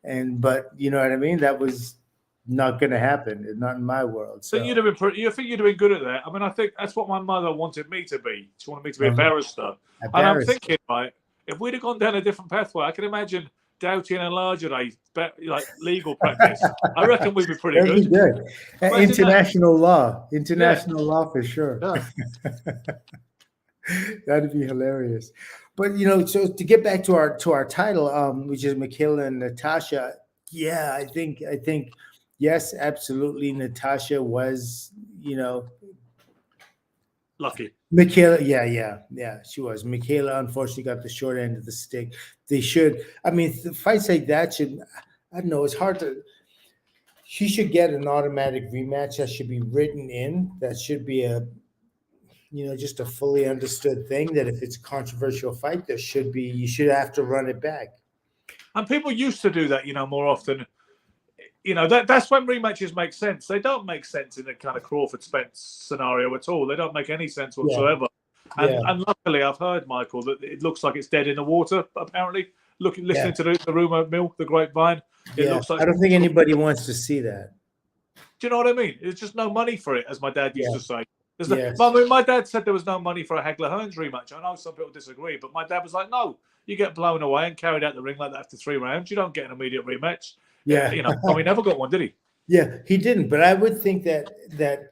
But you know what I mean? That was not going to happen. Not in my world. So you'd have been you think you'd have been good at that. I mean, I think that's what my mother wanted me to be. She wanted me to be a barrister. And I'm thinking, right, if we'd have gone down a different pathway, I can imagine Doughty and Larger like legal practice. I reckon we'd be pretty That'd good. Be good. International law for sure. Yeah. That'd be hilarious. But so to get back to our title, which is Michaela and Natasha. Yeah, I think yes, absolutely. Natasha was, lucky. Michaela, yeah, she was. Michaela unfortunately got the short end of the stick. They should. I mean, fights like that should. I don't know. It's hard to. She should get an automatic rematch. That should be written in. That should be just a fully understood thing. That if it's a controversial fight, you should have to run it back. And people used to do that, more often. That's when rematches make sense. They don't make sense in the kind of Crawford-Spence scenario at all. They don't make any sense whatsoever. Yeah. And luckily, I've heard, Michael, that it looks like it's dead in the water, apparently. Listening to the rumour mill, the grapevine. It looks like I don't think anybody wants to see that. Do you know what I mean? There's just no money for it, as my dad used to say. My dad said there was no money for a Hagler-Hearns rematch. I know some people disagree, but my dad was like, no, you get blown away and carried out the ring like that after 3 rounds. You don't get an immediate rematch. Yeah. He never got one, did he? Yeah, he didn't. But I would think that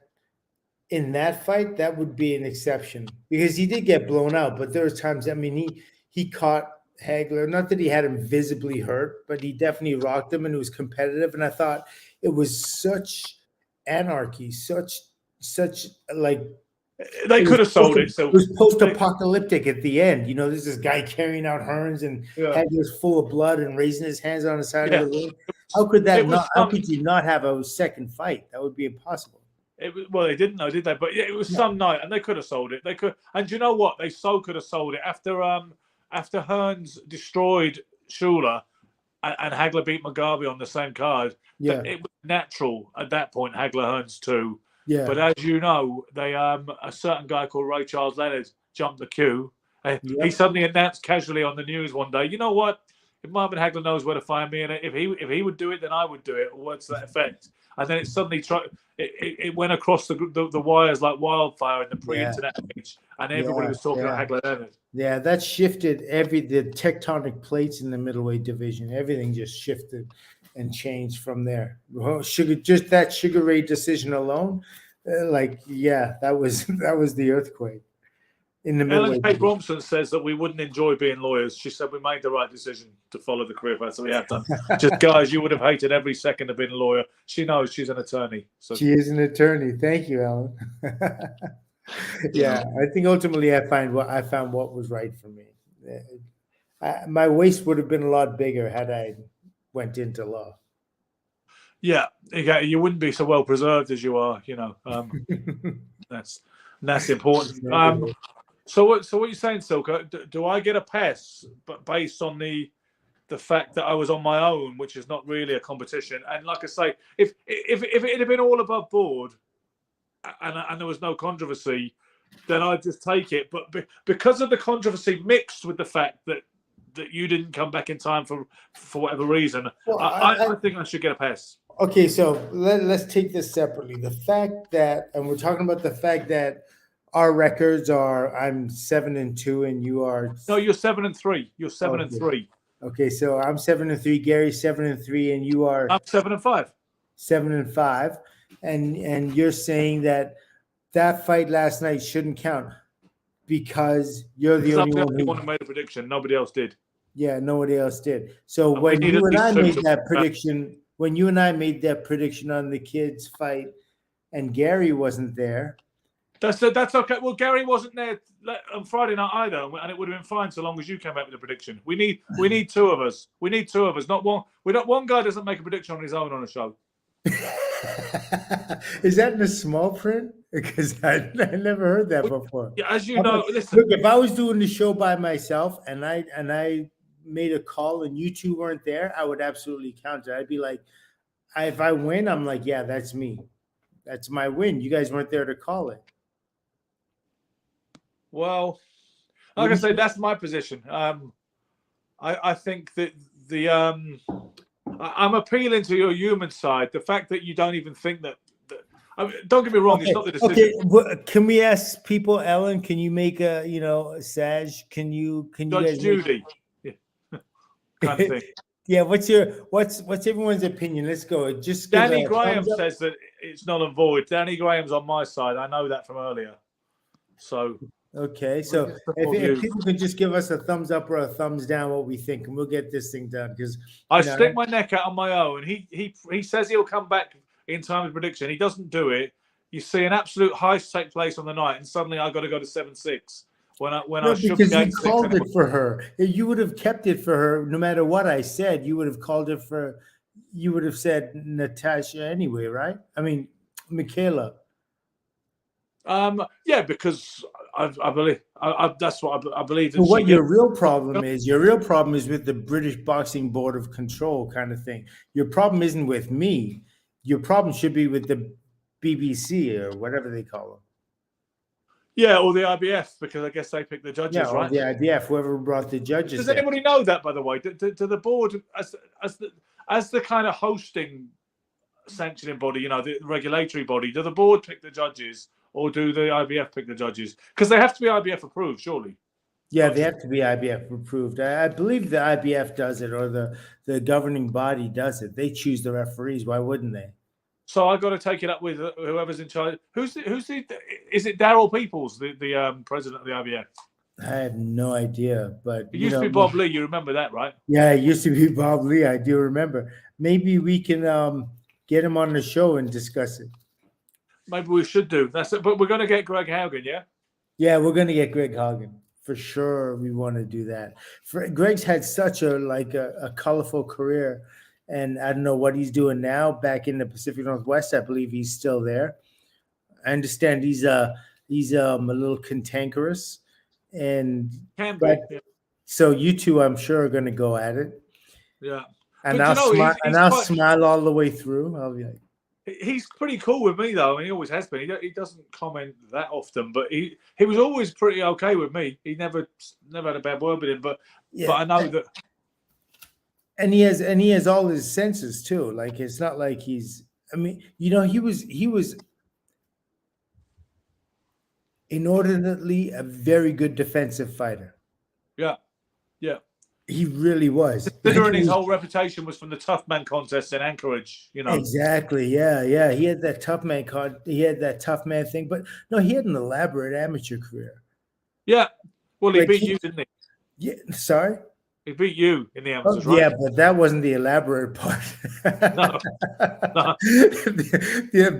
in that fight, that would be an exception because he did get blown out. But there was times, I mean, he caught Hagler. Not that he had him visibly hurt, but he definitely rocked him and it was competitive. And I thought it was such anarchy, such like they could have sold it. So it was post-apocalyptic at the end. There's this guy carrying out Hearns and Hagler's full of blood and raising his hands on the side of the ring. How could that not? How could you not have a second fight? That would be impossible. Well, they didn't know, did they? But it was some night, and they could have sold it. They could, and you know what? They could have sold it after Hearns destroyed Schuler and Hagler beat Mugabe on the same card. Yeah, it was natural at that point. Hagler-Hearns too. Yeah. But as you know, they a certain guy called Ray Charles Leonard jumped the queue. He suddenly announced casually on the news one day, you know what? If Marvin Hagler knows where to find me, and if he would do it, then I would do it. Or what's that effect? And then it suddenly it went across the wires like wildfire in the pre-internet age, and everybody was talking about Hagler Leonard. Yeah, that shifted the tectonic plates in the middleweight division. Everything just shifted and changed from there. Well, that Sugar Ray decision alone, that was the earthquake. Ellen K. Bromson says that we wouldn't enjoy being lawyers. She said we made the right decision to follow the career path that we have done. Just guys, you would have hated every second of being a lawyer. She knows she's an attorney. So. She is an attorney. Thank you, Ellen. Yeah, I think ultimately I found what was right for me. My waist would have been a lot bigger had I went into law. Yeah, you wouldn't be so well preserved as you are. That's important. So what are you saying, Silka? Do I get a pass, but based on the fact that I was on my own, which is not really a competition? And like I say, if it had been all above board, and there was no controversy, then I'd just take it. But because of the controversy mixed with the fact that you didn't come back in time for whatever reason, well, I think I should get a pass. Okay, so let's take this separately. The fact that, and we're talking about the fact that our records are, I'm 7-2 and you are. No, you're 7-3. You're 7-3. Okay, so I'm 7-3. Gary's 7-3, and you are. I'm 7-5. 7-5, and you're saying that fight last night shouldn't count because you're the only one who made a prediction. Nobody else did. Yeah, nobody else did. So when you and I made that prediction on the kids' fight, and Gary wasn't there. That's okay. Well, Gary wasn't there on Friday night either, and it would have been fine so long as you came out with a prediction. We need two of us. We need two of us, not one. We don't. One guy doesn't make a prediction on his own on a show. Is that in the small print? Because I never heard that before. Yeah, as you know, listen. Look, if I was doing the show by myself and I made a call and you two weren't there, I would absolutely count it. I'd be like, if I win, I'm like, yeah, that's me. That's my win. You guys weren't there to call it. Well, like I say, that's my position. I think that I'm appealing to your human side. The fact that you don't even think that I mean, don't get me wrong, it's not the decision. Okay, well, can we ask people, Ellen? Can you make a Saj? Can you Judge guys Judy, kind of thing. Yeah, what's everyone's opinion? Let's go. Just Danny Graham says that it's null and void. Danny Graham's on my side. I know that from earlier. So okay, so if people can just give us a thumbs up or a thumbs down, what we think, and we'll get this thing done. Because I stick my neck out on my own. He says he'll come back in time with prediction. He doesn't do it. You see an absolute heist take place on the night, and suddenly I got to go to 7-6 when I shook because you 8-6 called it for her. You would have kept it for her no matter what I said. You would have called it for. You would have said Natasha anyway, right? I mean, Michaela. Yeah, because I believe that's what I believe. But what your real problem is with the British Boxing Board of Control kind of thing. Your problem isn't with me. Your problem should be with the BBC or whatever they call them. Yeah, or the IBF, because I guess they pick the judges, yeah, right? The IBF, whoever brought the judges. Does anybody know that, by the way? Do the board, as the kind of hosting sanctioning body, the regulatory body, do the board pick the judges? Or do the IBF pick the judges? Because they have to be IBF approved, surely. Yeah, they have to be IBF approved. I believe the IBF does it, or the governing body does it. They choose the referees. Why wouldn't they? So I got to take it up with whoever's in charge. Is it Daryl Peoples, the president of the IBF? I have no idea, but it used to be Bob Lee. You remember that, right? Yeah, it used to be Bob Lee. I do remember. Maybe we can get him on the show and discuss it. Maybe we should do. That's it. But we're going to get Greg Haugen, yeah? Yeah, we're going to get Greg Haugen. For sure, we want to do that. Greg's had such a colorful career, and I don't know what he's doing now back in the Pacific Northwest. I believe he's still there. I understand he's a little cantankerous, and can be. Yeah. So you two, I'm sure, are going to go at it. Yeah, and I'll smile all the way through. I'll be like. He's pretty cool with me, though. I mean, he always has been. He doesn't comment that often, but he was always pretty okay with me. He never had a bad word with him, but I know that. And he has all his senses too. Like, it's not like he's. I mean, he was inordinately a very good defensive fighter. Yeah, yeah. He really was. Considering his whole reputation was from the Tough Man contest in Anchorage, Exactly. Yeah. He had that tough man tough man thing, but no, he had an elaborate amateur career. Yeah. Well, he beat you, didn't he? Yeah. Sorry. He beat you in the amateurs, right? Yeah, but that wasn't the elaborate part. No.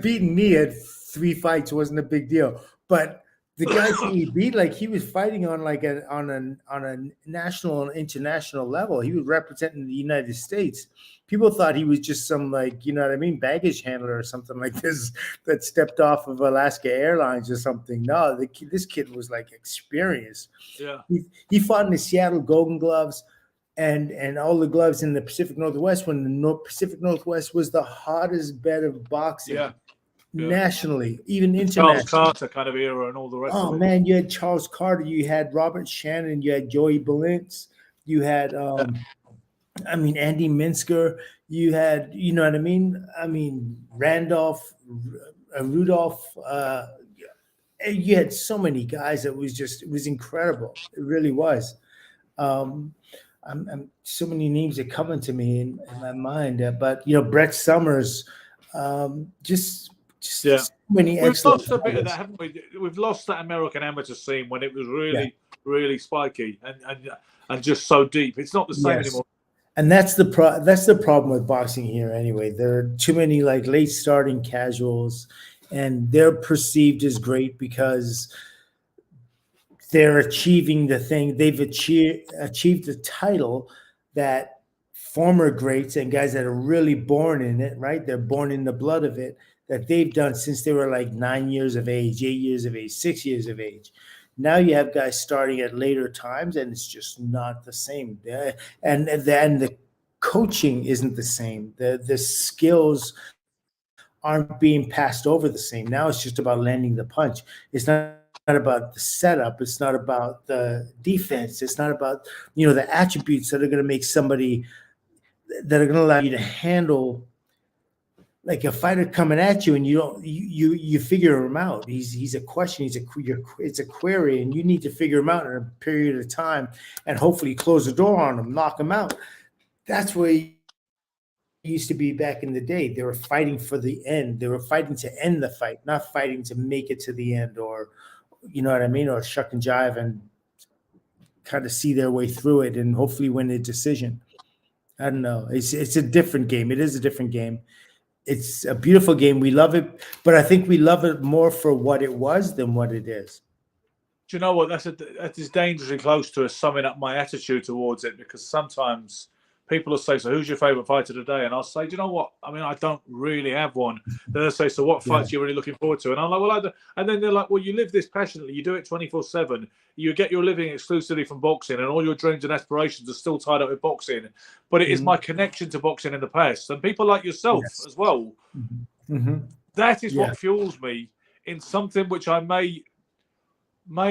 Beating me at 3 fights wasn't a big deal, but. The guys he beat, like he was fighting on a national and international level. He was representing the United States. People thought he was just some baggage handler or something like this that stepped off of Alaska Airlines or something. No, this kid was like experienced. Yeah, he fought in the Seattle Golden Gloves and all the gloves in the Pacific Northwest when the Pacific Northwest was the hottest bed of boxing. Yeah. Nationally, even internationally. Charles Carter kind of era and all the rest of it. Oh, man, you had Charles Carter, you had Robert Shannon, you had Joey Balintz, you had, Andy Minsker, you had, you know what I mean? I mean, Rudolph, you had so many guys that it was incredible. It really was. I'm so many names are coming to me in my mind, but, Brett Summers, just yeah. So many We've lost a bit of that, haven't we? We've lost that American amateur scene when it was really spiky and just so deep. It's not the same anymore. And that's the problem with boxing here anyway. There are too many like late starting casuals, and they're perceived as great because they're achieving the thing. They've achieved the title that former greats and guys that are really born in it, right? They're born in the blood of it, that they've done since they were like 9 years of age, 8 years of age, 6 years of age. Now you have guys starting at later times, and it's just not the same. And the coaching isn't the same. The skills aren't being passed over the same. Now it's just about landing the punch. It's not about the setup. It's not about the defense. It's not about, the attributes that are going to make somebody, that are going to allow you to handle like a fighter coming at you, and you figure him out. He's a question. It's a query, and you need to figure him out in a period of time, and hopefully close the door on him, knock him out. That's where it used to be back in the day. They were fighting for the end. They were fighting to end the fight, not fighting to make it to the end, or you know what I mean, or shuck and jive and kind of see their way through it and hopefully win a decision. I don't know. It's a different game. It is a different game. It's a beautiful game. We love it, but I think we love it more for what it was than what it is. Do you know what? That is dangerously close to summing up my attitude towards it, because sometimes people will say, so who's your favourite fighter today? And I'll say, do you know what? I mean, I don't really have one. Then they'll say, so what fights are you really looking forward to? And I'm like, well, and then they're like, well, you live this passionately. You do it 24/7. You get your living exclusively from boxing, and all your dreams and aspirations are still tied up with boxing. But it is my connection to boxing in the past. And people like yourself as well. That is what fuels me in something which I may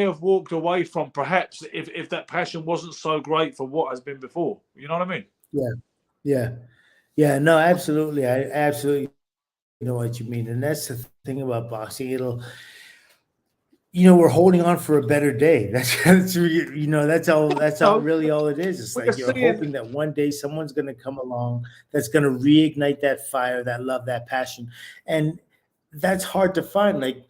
have walked away from, perhaps, if that passion wasn't so great for what has been before. You know what I mean? Yeah. No, absolutely. I absolutely know what you mean. And that's the thing about boxing. We're holding on for a better day. That's really all it is. It's like you're hoping that one day someone's going to come along that's going to reignite that fire, that love, that passion. And that's hard to find. Like,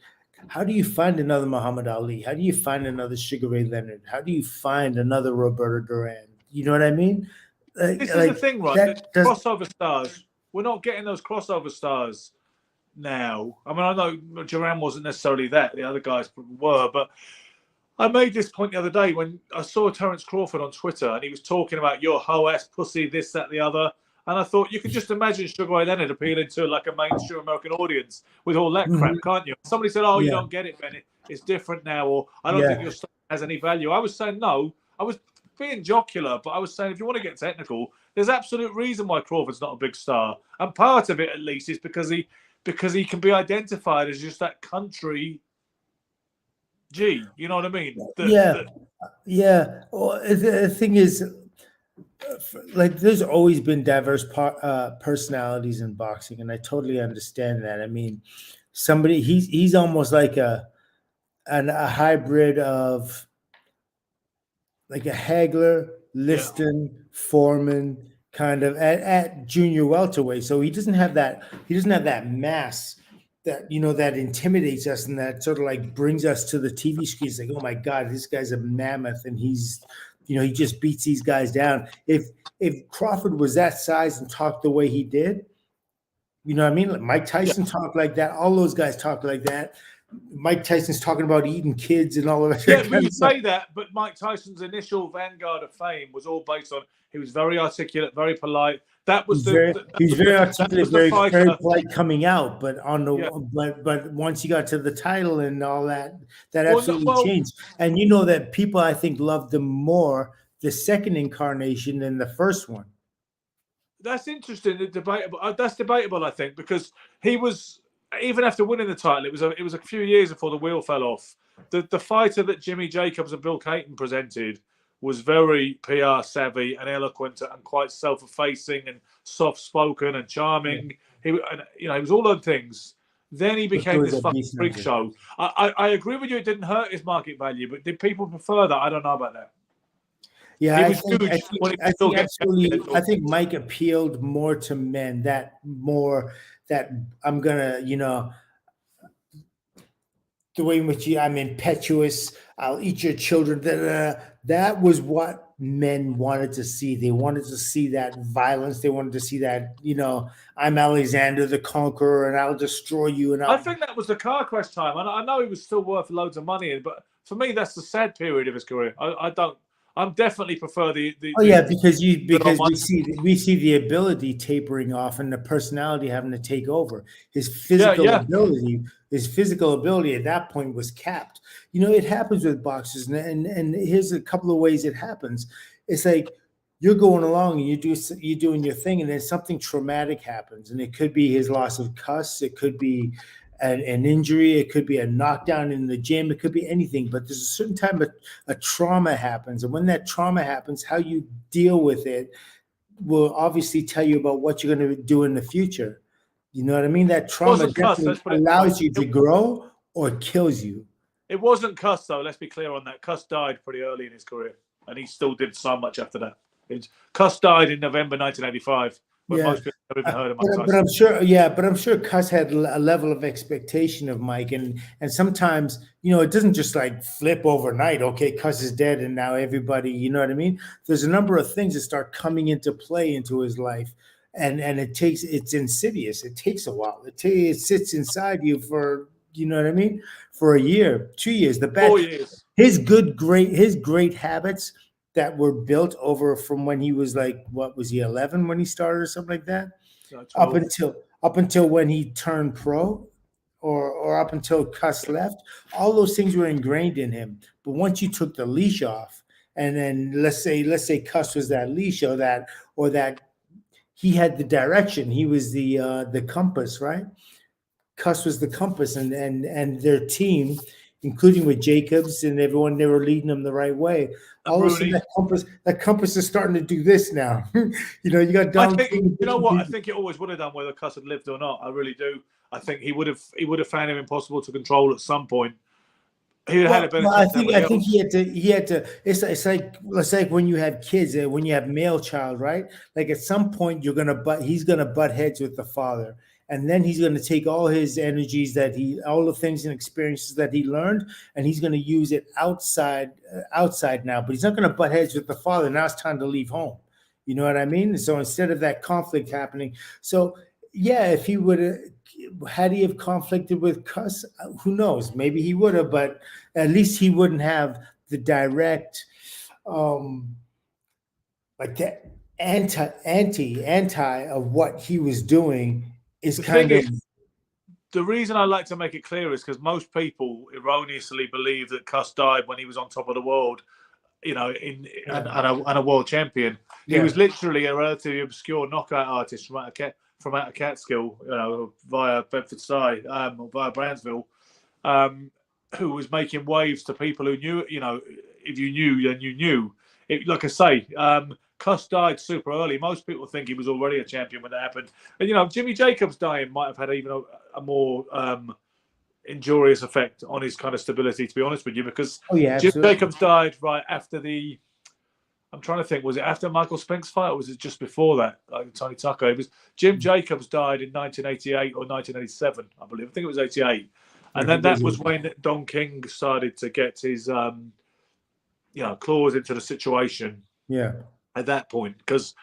how do you find another Muhammad Ali? How do you find another Sugar Ray Leonard? How do you find another Roberto Duran? You know what I mean? This is the thing, right? Crossover stars. We're not getting those crossover stars now. I mean, I know Duran wasn't necessarily that. The other guys were. But I made this point the other day when I saw Terence Crawford on Twitter, and he was talking about your hoe-ass pussy, this, that, the other. And I thought, you can just imagine Sugar Ray Leonard appealing to like a mainstream American audience with all that crap, can't you? Somebody said, you don't get it, Bennett. It's different now. Or I don't think your stuff has any value. I was saying no. I was being jocular, but I was saying, if you want to get technical, there's absolute reason why Crawford's not a big star. And part of it, at least, is because he can be identified as just that country G. You know what I mean? Yeah. Well, the thing is, like, there's always been diverse personalities in boxing, and I totally understand that. I mean, he's almost like a hybrid of like a Hagler, Liston, Foreman, kind of at junior welterweight. So he doesn't have that mass that that intimidates us and that sort of like brings us to the TV screens. Like, oh my God, this guy's a mammoth, and he's he just beats these guys down. If Crawford was that size and talked the way he did, you know what I mean? Like Mike Tyson talked like that. All those guys talk like that. Mike Tyson's talking about eating kids and all of that. Yeah, we say that, but Mike Tyson's initial vanguard of fame was all based on he was very articulate, very polite. That was he's very articulate, very polite coming out, but but once he got to the title and all that absolutely changed. And that people, I think, loved him more the second incarnation than the first one. That's interesting. Debatable. That's debatable, I think, because he was. Even after winning the title, it was a few years before the wheel fell off. The fighter that Jimmy Jacobs and Bill Caton presented was very PR savvy and eloquent and quite self-effacing and soft-spoken and charming. He was all those things. Then he became this fucking freak show. I agree with you. It didn't hurt his market value, but did people prefer that? I don't know about that. Yeah, I think Mike appealed more to men. That I'm gonna, the way in which I'm impetuous, I'll eat your children. Da, da, da. That was what men wanted to see. They wanted to see that violence. They wanted to see that, I'm Alexander the Conqueror and I'll destroy you. And I think that was the car crash time. And I know he was still worth loads of money, but for me, that's the sad period of his career. I don't. I'm definitely prefer the. Oh yeah, because we see the ability tapering off and the personality having to take over. His physical ability at that point was capped. It happens with boxers, and here's a couple of ways it happens. It's like you're going along and you're doing your thing, and then something traumatic happens, and it could be his loss of cuss, it could be an injury, it could be a knockdown in the gym, it could be anything, but there's a certain time a trauma happens, and when that trauma happens, how you deal with it will obviously tell you about what you're going to do in the future. You know what I mean? That trauma definitely allows you to grow or kills you. It wasn't Cuss, though. Let's be clear on that. Cuss died pretty early in his career, and he still did so much after that. Cuss died in November 1985. When most people have even heard of Mike Tyson. But I'm sure Cuss had a level of expectation of Mike, and sometimes it doesn't just like flip overnight. Okay, Cuss is dead, and now everybody, you know what I mean? There's a number of things that start coming into play into his life, and it's insidious. It takes a while. It sits inside you for what I mean, for a year, 2 years. 4 years. His great habits that were built over from when he was like, what was he, 11 when he started or something like that? Up until when he turned pro, or up until Cuss left, all those things were ingrained in him. But once you took the leash off, and then let's say Cuss was that leash, or that he had the direction, he was the compass, right? Cuss was the compass, and their team, including with Jacobs and everyone, they were leading them the right way. All of a sudden, that compass is starting to do this now. You got Donald. I think it always would have done, whether Cuss had lived or not. I really do. I think he would have found him impossible to control at some point. He had a better. I think he had to. It's like when you have kids, when you have male child, right? Like at some point he's gonna butt heads with the father. And then he's going to take all his energies all the things and experiences that he learned, and he's going to use it outside now. But he's not going to butt heads with the father. Now it's time to leave home. You know what I mean? So instead of that conflict happening, if he had he have conflicted with Cuss, who knows? Maybe he would have, but at least he wouldn't have the direct, like the anti of what he was doing. The reason I like to make it clear is because most people erroneously believe that Cuss died when he was on top of the world, and a world champion. He was literally a relatively obscure knockout artist from out of Catskill, via Bedfordshire, or via Brownsville, who was making waves to people who knew. If you knew, then you knew. Like I say. Cuss died super early. Most people think he was already a champion when that happened. And, Jimmy Jacobs dying might have had even a more injurious effect on his kind of stability, to be honest with you, because Jimmy Jacobs died right after I'm trying to think, was it after Michael Spink's fight, or was it just before that? Like Tony Tucker. It was Jim Jacobs died in 1988 or 1987, I believe. I think it was 88. And then that was when Don King started to get his, claws into the situation. Yeah. At that point, because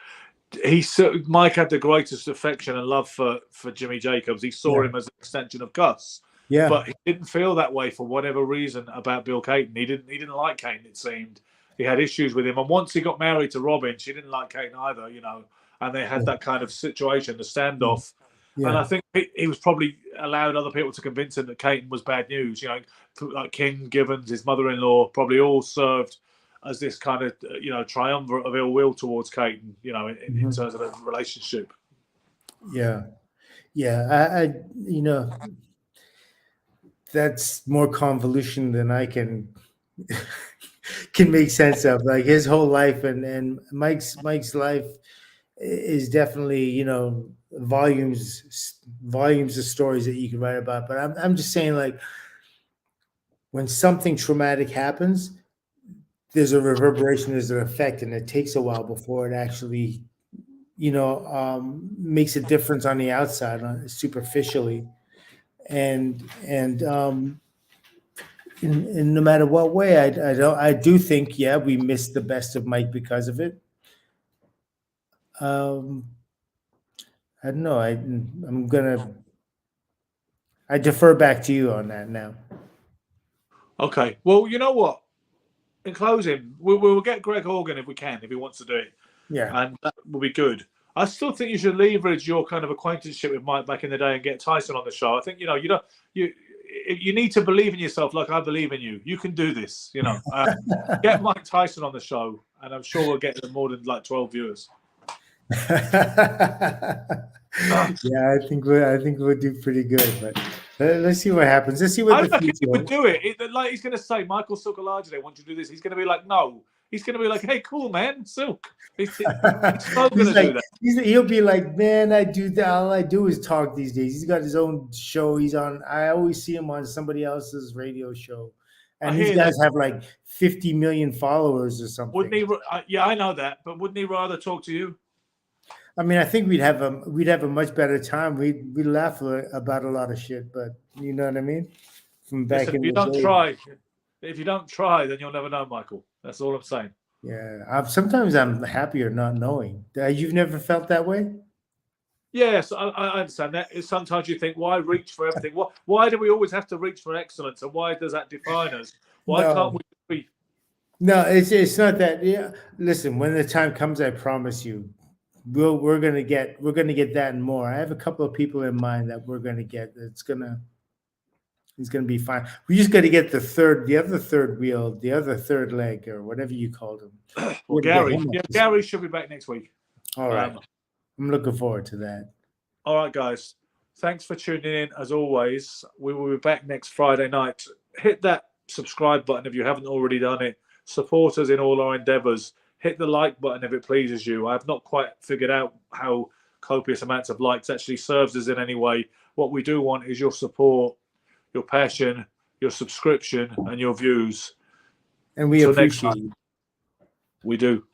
Mike had the greatest affection and love for Jimmy Jacobs. He saw him as an extension of Cuss. Yeah. But he didn't feel that way for whatever reason about Bill Caton. He didn't like Caton, it seemed. He had issues with him. And once he got married to Robin, she didn't like Caton either, and they had that kind of situation, the standoff. Yeah. And I think he was probably allowed other people to convince him that Caton was bad news. Like King, Givens, his mother-in-law, probably all served as this kind of, triumvirate of ill will towards Caton, in terms of the relationship. Yeah. Yeah. That's more convolution than I can make sense of. Like his whole life and Mike's life is definitely, volumes of stories that you can write about. But I'm just saying, like, when something traumatic happens, there's a reverberation, there's an effect, and it takes a while before it actually, makes a difference on the outside, superficially. And in no matter what way. I do think, yeah, we missed the best of Mike because of it. I don't know. I defer back to you on that now. Okay. Well, you know what? In closing, we'll get Greg Horgan if we can, if he wants to do it. Yeah. And that will be good. I still think you should leverage your kind of acquaintanceship with Mike back in the day and get Tyson on the show. I think, you need to believe in yourself like I believe in you. You can do this, Get Mike Tyson on the show, and I'm sure we'll get more than like 12 viewers. Yeah, I think we'll do pretty good, but let's see what happens. Let's see what the future he would do it. Like he's going to say, Michael Silk-Alage, want you to do this. He's going to be like, no. He's going to be like, hey, cool, man, Silk. He's so going to do that. He'll be like, man, I do that. All I do is talk these days. He's got his own show. He's on. I always see him on somebody else's radio show, and these guys have like 50 million followers or something. Wouldn't he? Yeah, I know that, but wouldn't he rather talk to you? I mean, I think we'd have a much better time. We'd laugh about a lot of shit, but you know what I mean. From back in the day. If you don't try, then you'll never know, Michael. That's all I'm saying. Yeah. Sometimes I'm happier not knowing. You've never felt that way? Yes, I understand that. Sometimes you think, why reach for everything? Why do we always have to reach for excellence? And why does that define us? Why can't we be? No, it's not that. Yeah. Listen, when the time comes, I promise you, we're gonna get that and more. I have a couple of people in mind that we're gonna get. It's gonna be fine. We just got to get the other third wheel, the other third leg, or whatever you called him. Well, Gary should be back next week. All right. I'm looking forward to that. All right, guys. Thanks for tuning in. As always, we will be back next Friday night. Hit that subscribe button if you haven't already done it. Support us in all our endeavors. Hit the like button if it pleases you. I have not quite figured out how copious amounts of likes actually serves us in any way. What we do want is your support, your passion, your subscription, and your views. And we appreciate it. We do.